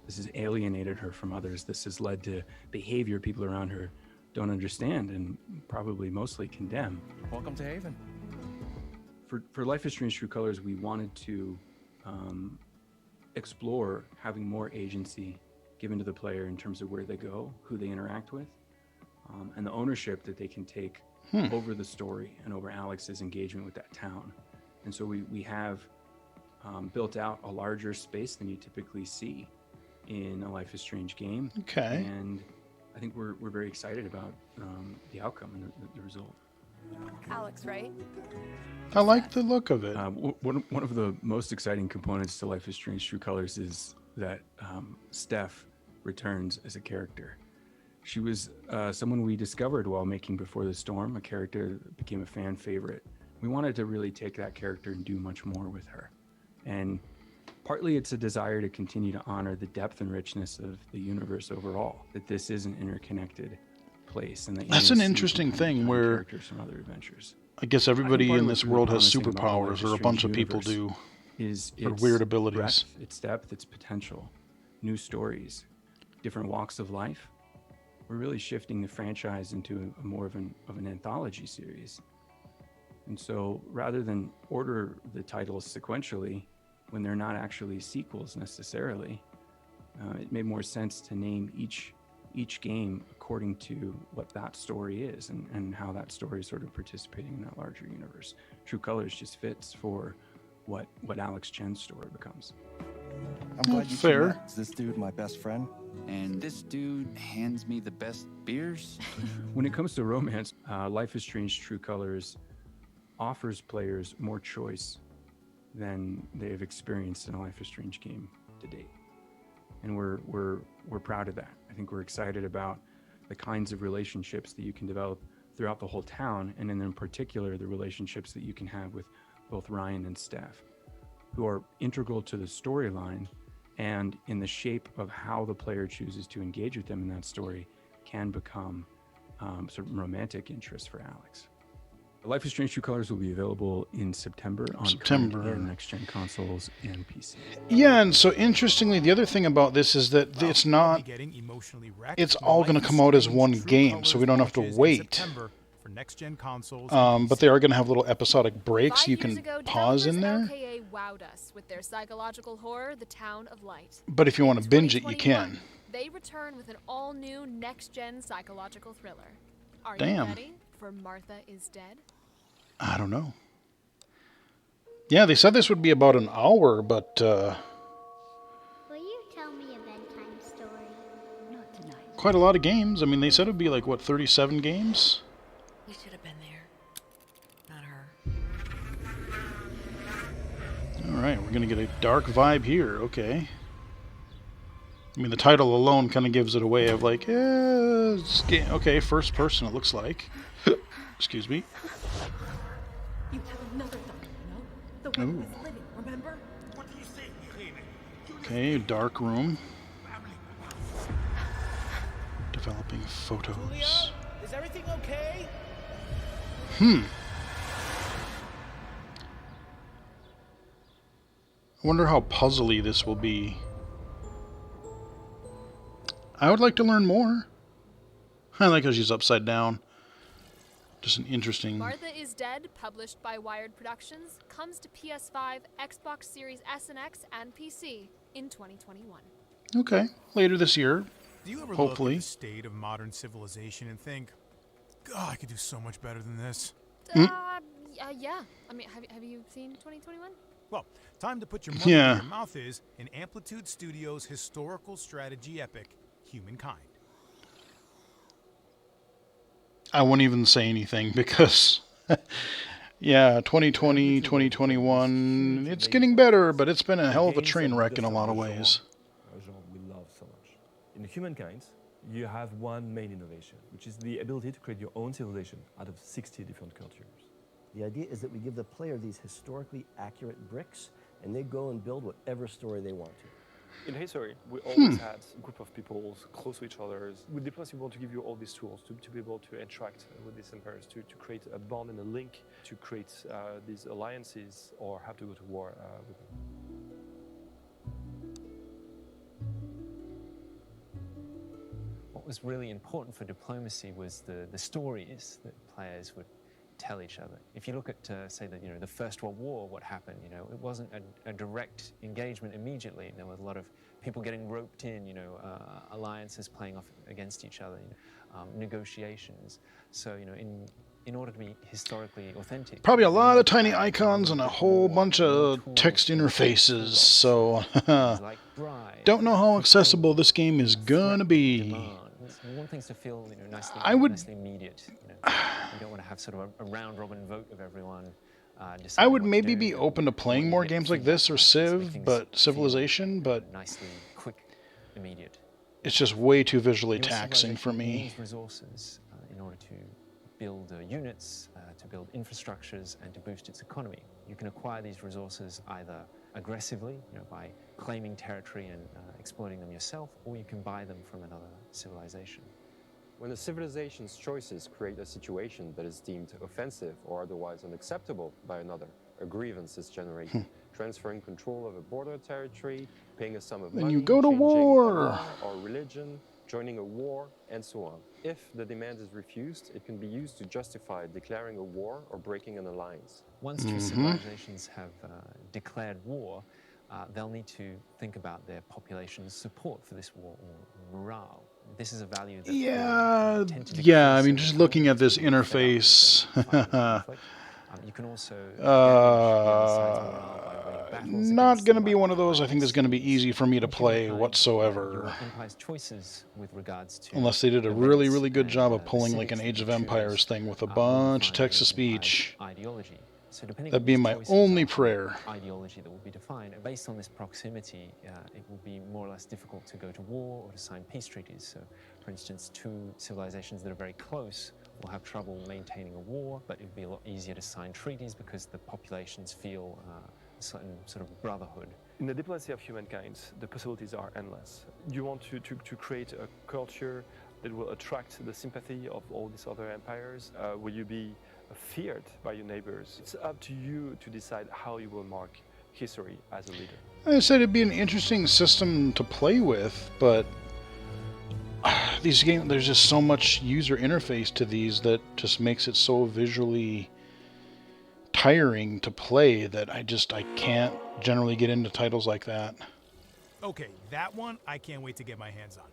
This has alienated her from others. This has led to behavior people around her don't understand and probably mostly condemn. Welcome to Haven. For Life is Strange True Colors, we wanted to explore having more agency given to the player in terms of where they go, who they interact with, and the ownership that they can take over the story and over Alex's engagement with that town. And so we have built out a larger space than you typically see in a Life is Strange game. Okay. And I think we're very excited about the outcome and the result. Alex, right? I like the look of it. One of the most exciting components to Life is Strange True Colors is that Steph returns as a character. She was someone we discovered while making Before the Storm, a character that became a fan favorite. We wanted to really take that character and do much more with her. And partly it's a desire to continue to honor the depth and richness of the universe overall, that this is an interconnected place. And That's an interesting thing where characters from other adventures. I guess everybody in this world has superpowers, or a bunch of people do, is or its weird abilities. breadth, its depth, its potential, new stories, different walks of life. We're really shifting the franchise into more of an anthology series. And so rather than order the titles sequentially when they're not actually sequels necessarily, it made more sense to name each game according to what that story is and how that story is sort of participating in that larger universe. True Colors just fits for what Alex Chen's story becomes. I'm glad you Fair. met. Is this dude my best friend? And this dude hands me the best beers? When it comes to romance, Life is Strange True Colors offers players more choice than they have experienced in a Life is Strange game to date. And we're proud of that. I think we're excited about the kinds of relationships that you can develop throughout the whole town, and in particular, the relationships that you can have with both Ryan and Steph, who are integral to the storyline and in the shape of how the player chooses to engage with them in that story can become sort of romantic interest for Alex. Life is Strange True Colors will be available in September on current and next-gen consoles and PC. Yeah, and so interestingly, the other thing about this is that it's not. It's all going to come out as one game, so we don't have to wait. For next-gen consoles. But they are going to have little episodic breaks you 5 years can ago, pause in developers there. LKA wowed us with their psychological horror, The Town of Light. But if you want to binge it, you can. They return with an all-new next-gen psychological thriller. Are Damn. you ready for Martha is Dead? I don't know. Yeah, they said this would be about an hour, but Will you tell me a bedtime story? Not tonight. of quite a lot of games. I mean, they said it would be like, what, 37 games? We should have been there. Not her. Alright, we're going to get a dark vibe here. Okay. I mean, the title alone kind of gives it away of like, okay, first person it looks like. Excuse me. You have another daughter, no? The one who is living, remember? What do you say, Okay, dark room. Developing photos. Is everything okay? I wonder how puzzly this will be. I would like to learn more. I like how she's upside down. Just an interesting... Martha is Dead, published by Wired Productions, comes to PS5, Xbox Series S and X, and PC in 2021. Okay, later this year. Do you ever hopefully. look at the state of modern civilization and think, God, I could do so much better than this? Yeah. I mean, have you seen 2021? Well, time to put your money Yeah. where your mouth is in Amplitude Studios' historical strategy epic, Humankind. I won't even say anything because, yeah, 2020, 2021, it's getting better, but it's been a hell of a train wreck in a lot of ways. A genre we love so much. In Humankind, you have one main innovation, which is the ability to create your own civilization out of 60 different cultures. The idea is that we give the player these historically accurate bricks, and they go and build whatever story they want to. In history, we always had a group of people close to each other. With Diplomacy, we want to give you all these tools to be able to interact with these empires, to create a bond and a link, to create these alliances, or have to go to war with them. What was really important for Diplomacy was the stories that players would tell each other. If you look at, say, the First World War, what happened, it wasn't a direct engagement immediately. There was a lot of people getting roped in, alliances playing off against each other, negotiations. So, in order to be historically authentic... Probably a lot of tiny icons and a whole bunch of text interfaces, so don't know how accessible this game is gonna be. We want things to feel, nicely immediate. We don't want to have sort of a round-robin vote of everyone. I would maybe be open to playing more games like this or Civ, but Civilization, but nicely quick, immediate. It's just way too visually taxing for me. Use resources in order to build units, to build infrastructures, and to boost its economy. You can acquire these resources either aggressively, by claiming territory and exploiting them yourself, or you can buy them from another civilization. When a civilization's choices create a situation that is deemed offensive or otherwise unacceptable by another, a grievance is generated. Transferring control of a border territory, paying a sum of money, Then you go to changing a war. law or religion, joining a war, and so on. If the demand is refused, it can be used to justify declaring a war or breaking an alliance. Once two civilizations have declared war, they'll need to think about their population's support for this war, or morale. This is a value that Yeah, I mean, just looking at this interface, you can also not going to be one of those I think that's going to be easy for me to play whatsoever. Empire's choices with regards to Unless they did a really, really good job of pulling like an Age of Empires thing with a bunch of text-to-speech. Ideology. So That'd be my only prayer. Ideology that will be defined. Based on this proximity, it will be more or less difficult to go to war or to sign peace treaties. So, for instance, two civilizations that are very close will have trouble maintaining a war, but it would be a lot easier to sign treaties because the populations feel a certain sort of brotherhood. In the Diplomacy of Humankind, the possibilities are endless. You want to create a culture that will attract the sympathy of all these other empires? Will you be feared by your neighbors? It's up to you to decide how you will mark history as a leader. I said it'd be an interesting system to play with, but these games, there's just so much user interface to these that just makes it so visually tiring to play that I can't generally get into titles like that. Okay, that one I can't wait to get my hands on.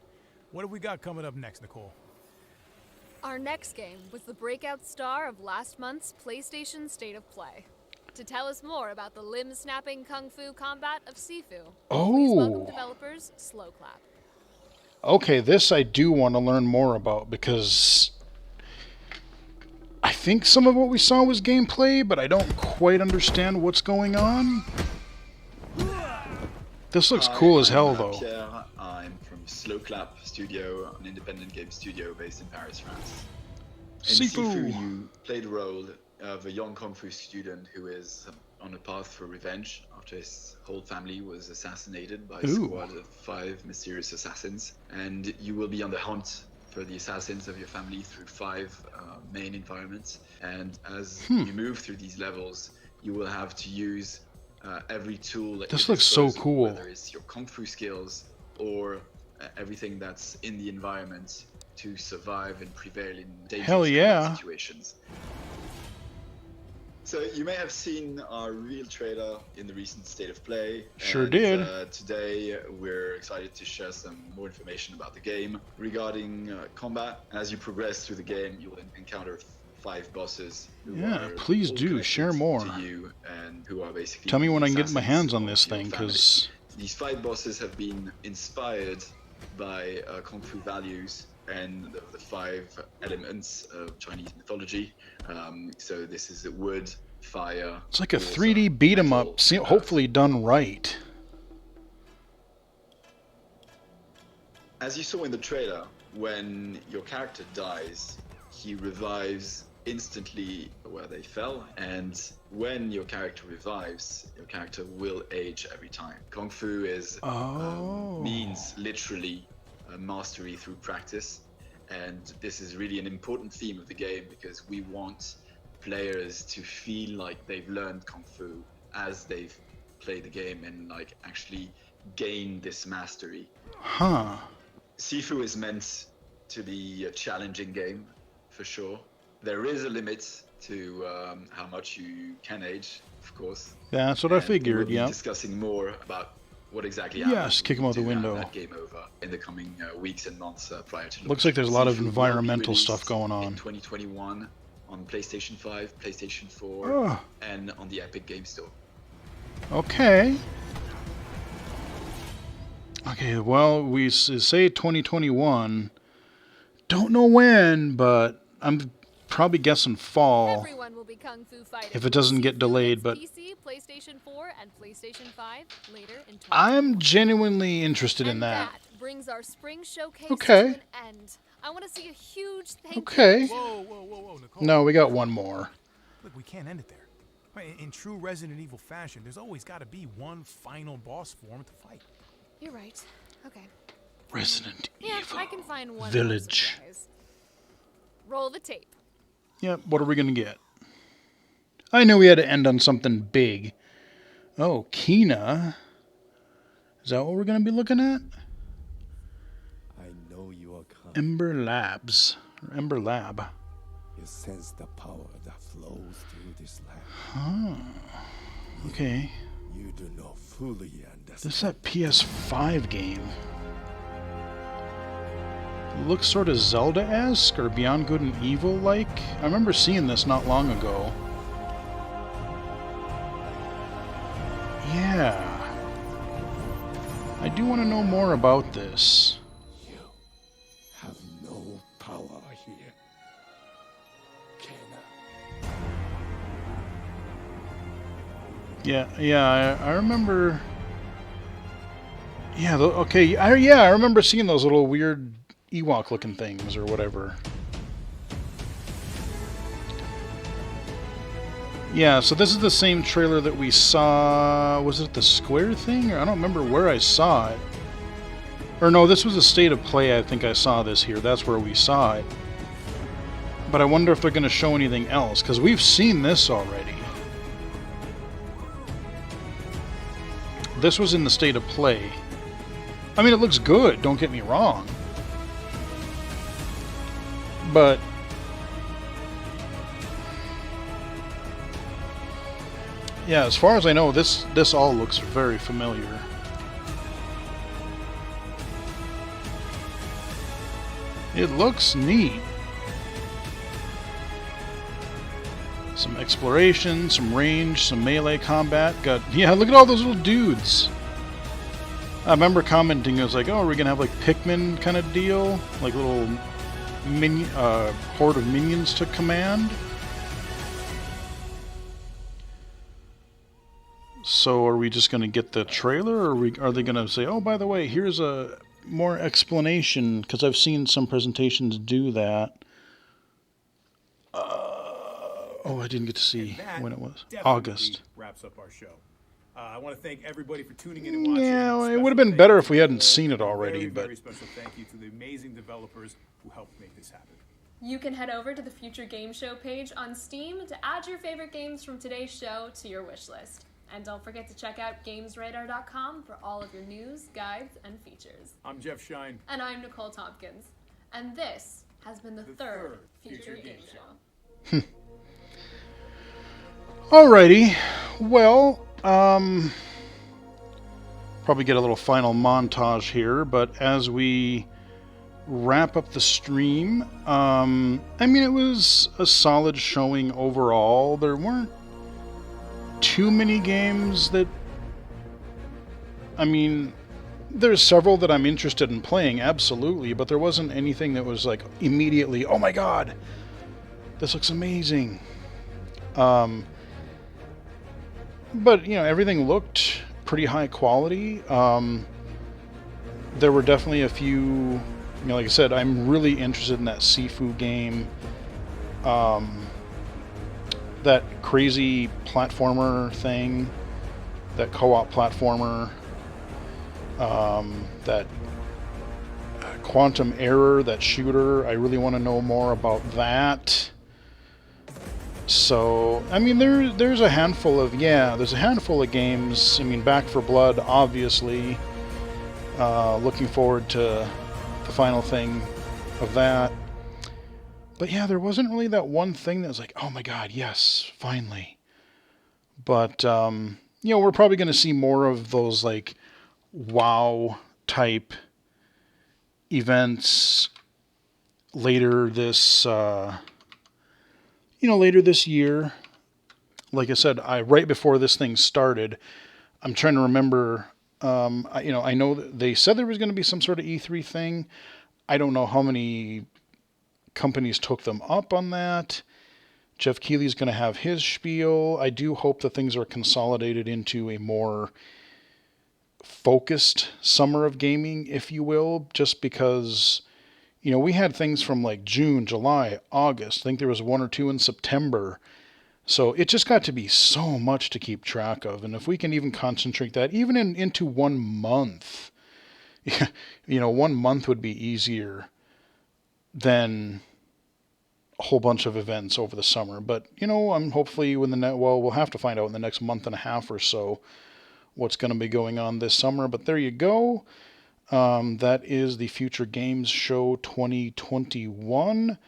What have we got coming up next, Nicole? Our next game was the breakout star of last month's PlayStation State of Play. To tell us more about the limb-snapping kung fu combat of Sifu, please welcome developers Slowclap. Okay, this I do want to learn more about because I think some of what we saw was gameplay, but I don't quite understand what's going on. This looks cool as hell, though. Pierre. I'm from Slow Clap Studio, an independent game studio based in Paris, France. In Sifu, you play the role of a young Kung Fu student who is on a path for revenge after his whole family was assassinated by a squad of 5 mysterious assassins. And you will be on the hunt for the assassins of your family through 5 main environments. And as you move through these levels, you will have to use every tool at this your looks so disposal, cool. whether it's your Kung Fu skills or everything that's in the environment to survive and prevail in dangerous combat situations. So you may have seen our real trailer in the recent State of Play. Sure did. Today we're excited to share some more information about the game regarding combat. As you progress through the game, you'll encounter 5 bosses who are please all do share more. to you and who are basically Tell me when I can get my assassins hands on of this your thing, family. because These 5 bosses have been inspired by Kung Fu values and the 5 elements of Chinese mythology. So this is wood, fire. it's like a 3D beat 'em up, hopefully done right. As you saw in the trailer, when your character dies, he revives instantly where they fell, and when your character revives, your character will age every time. Kung Fu is means literally mastery through practice, and this is really an important theme of the game because we want players to feel like they've learned Kung Fu as they've played the game and like actually gain this mastery. Sifu is meant to be a challenging game, for sure. There is a limit to how much you can age, of course. Yeah, that's what I figured, we'll be discussing more about what exactly happens kick him out the window. that game over in the coming weeks and months prior to Looks like there's a lot of Sifu will be environmental released stuff going in on. 2021 on PlayStation 5, PlayStation 4, and on the Epic Game Store. Okay. Okay, well, we say 2021. Don't know when, but I'm probably guessing fall. Everyone will be Kung Fu fighting. If it doesn't get delayed, but PC, PlayStation 4, and PlayStation 5 later in 2021. I'm genuinely interested in that. That brings our spring showcase Okay. to an end. I want to see a huge thank Okay. you. Whoa, Nicole. No, we got one more. Look, we can't end it there. In true Resident Evil fashion, there's always got to be one final boss form to fight. You're right. Okay. Resident Yeah, I can find one Village. more surprise. Roll the tape. Yep, what are we going to get? I knew we had to end on something big. Oh, Kina. Is that what we're going to be looking at? I know you are coming. Ember Labs. Or Ember Lab. You sense the power that flows through this land. Huh. Okay. You do not fully understand. This is that PS5 game. Looks sort of Zelda-esque or Beyond Good and Evil-like. I remember seeing this not long ago. Yeah. I do want to know more about this. You have no power here. Yeah, I remember... Yeah, okay, I remember seeing those little weird Ewok-looking things or whatever. Yeah, so this is the same trailer that we saw... Was it the Square thing? Or I don't remember where I saw it. Or no, this was a State of Play, I think I saw this here. That's where we saw it. But I wonder if they're going to show anything else, because we've seen this already. This was in the State of Play. I mean, it looks good, don't get me wrong. But... yeah, as far as I know, this all looks very familiar. It looks neat. Some exploration, some range, some melee combat. Yeah, look at all those little dudes. I remember commenting, it was like, oh, are we going to have like Pikmin kind of deal? Like little horde of minions to command? So are we just going to get the trailer, or are they going to say, oh, by the way, here's a more explanation? Because I've seen some presentations do that. Oh, I didn't get to see when it was. August. Wraps up our show. I want to thank everybody for tuning in and watching. Yeah, it would have been better if we hadn't seen it already. Very special thank you to the amazing developers who helped make this happen. You can head over to the Future Game Show page on Steam to add your favorite games from today's show to your wish list. And don't forget to check out GamesRadar.com for all of your news, guides, and features. I'm Jeff Shine. And I'm Nicole Tompkins. And this has been the third Future Game Show. Alrighty. Well, probably get a little final montage here, but as we wrap up the stream, I mean, it was a solid showing overall. There weren't too many games that, I mean, there's several that I'm interested in playing, absolutely, but there wasn't anything that was like immediately, oh my god, this looks amazing. But, you know, everything looked pretty high quality. There were definitely a few, you know, like I said, I'm really interested in that Sifu game. That crazy platformer thing, that co-op platformer, that Quantum Error, that shooter. I really want to know more about that. So, I mean, there's a handful of, there's a handful of games. I mean, Back 4 Blood, obviously. Looking forward to the final thing of that. But yeah, there wasn't really that one thing that was like, oh my god, yes, finally. But, you know, we're probably going to see more of those, like, WoW-type events later this, later this year. Like I said, right before this thing started, I'm trying to remember, I know that they said there was going to be some sort of E3 thing. I don't know how many companies took them up on that. Jeff Keighley's going to have his spiel. I do hope that things are consolidated into a more focused summer of gaming, if you will, just because, you know, we had things from like June, July, August. I think there was one or two in September. So it just got to be so much to keep track of. And if we can even concentrate that even into 1 month, you know, 1 month would be easier than a whole bunch of events over the summer. But, you know, I'm hopefully we'll have to find out in the next month and a half or so what's going to be going on this summer. But there you go. That is the Future Games Show 2021.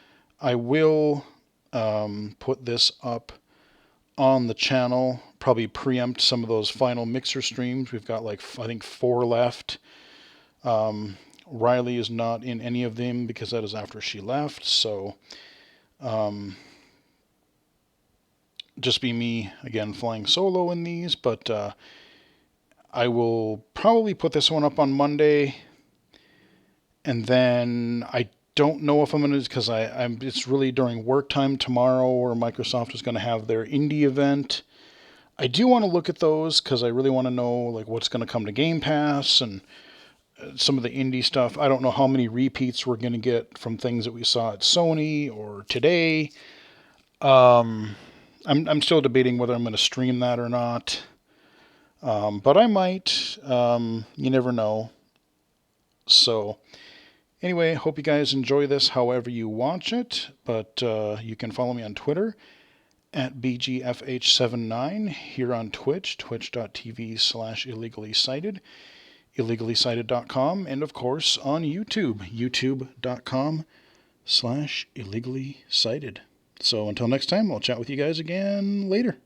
I will put this up on the channel, probably preempt some of those final mixer streams. We've got like, I think 4 left. Riley is not in any of them because that is after she left. So just be me again flying solo in these, but I will probably put this one up on Monday, and then I don't know if I'm going to, because it's really during work time tomorrow where Microsoft is going to have their indie event. I do want to look at those because I really want to know like what's going to come to Game Pass and some of the indie stuff. I don't know how many repeats we're going to get from things that we saw at Sony or today. I'm still debating whether I'm going to stream that or not. But I might. You never know. So anyway, hope you guys enjoy this however you watch it. But you can follow me on Twitter at BGFH79, here on Twitch, twitch.tv/illegally-cited, illegally-cited.com, and of course on YouTube, youtube.com/illegally-cited. So until next time, I'll chat with you guys again later.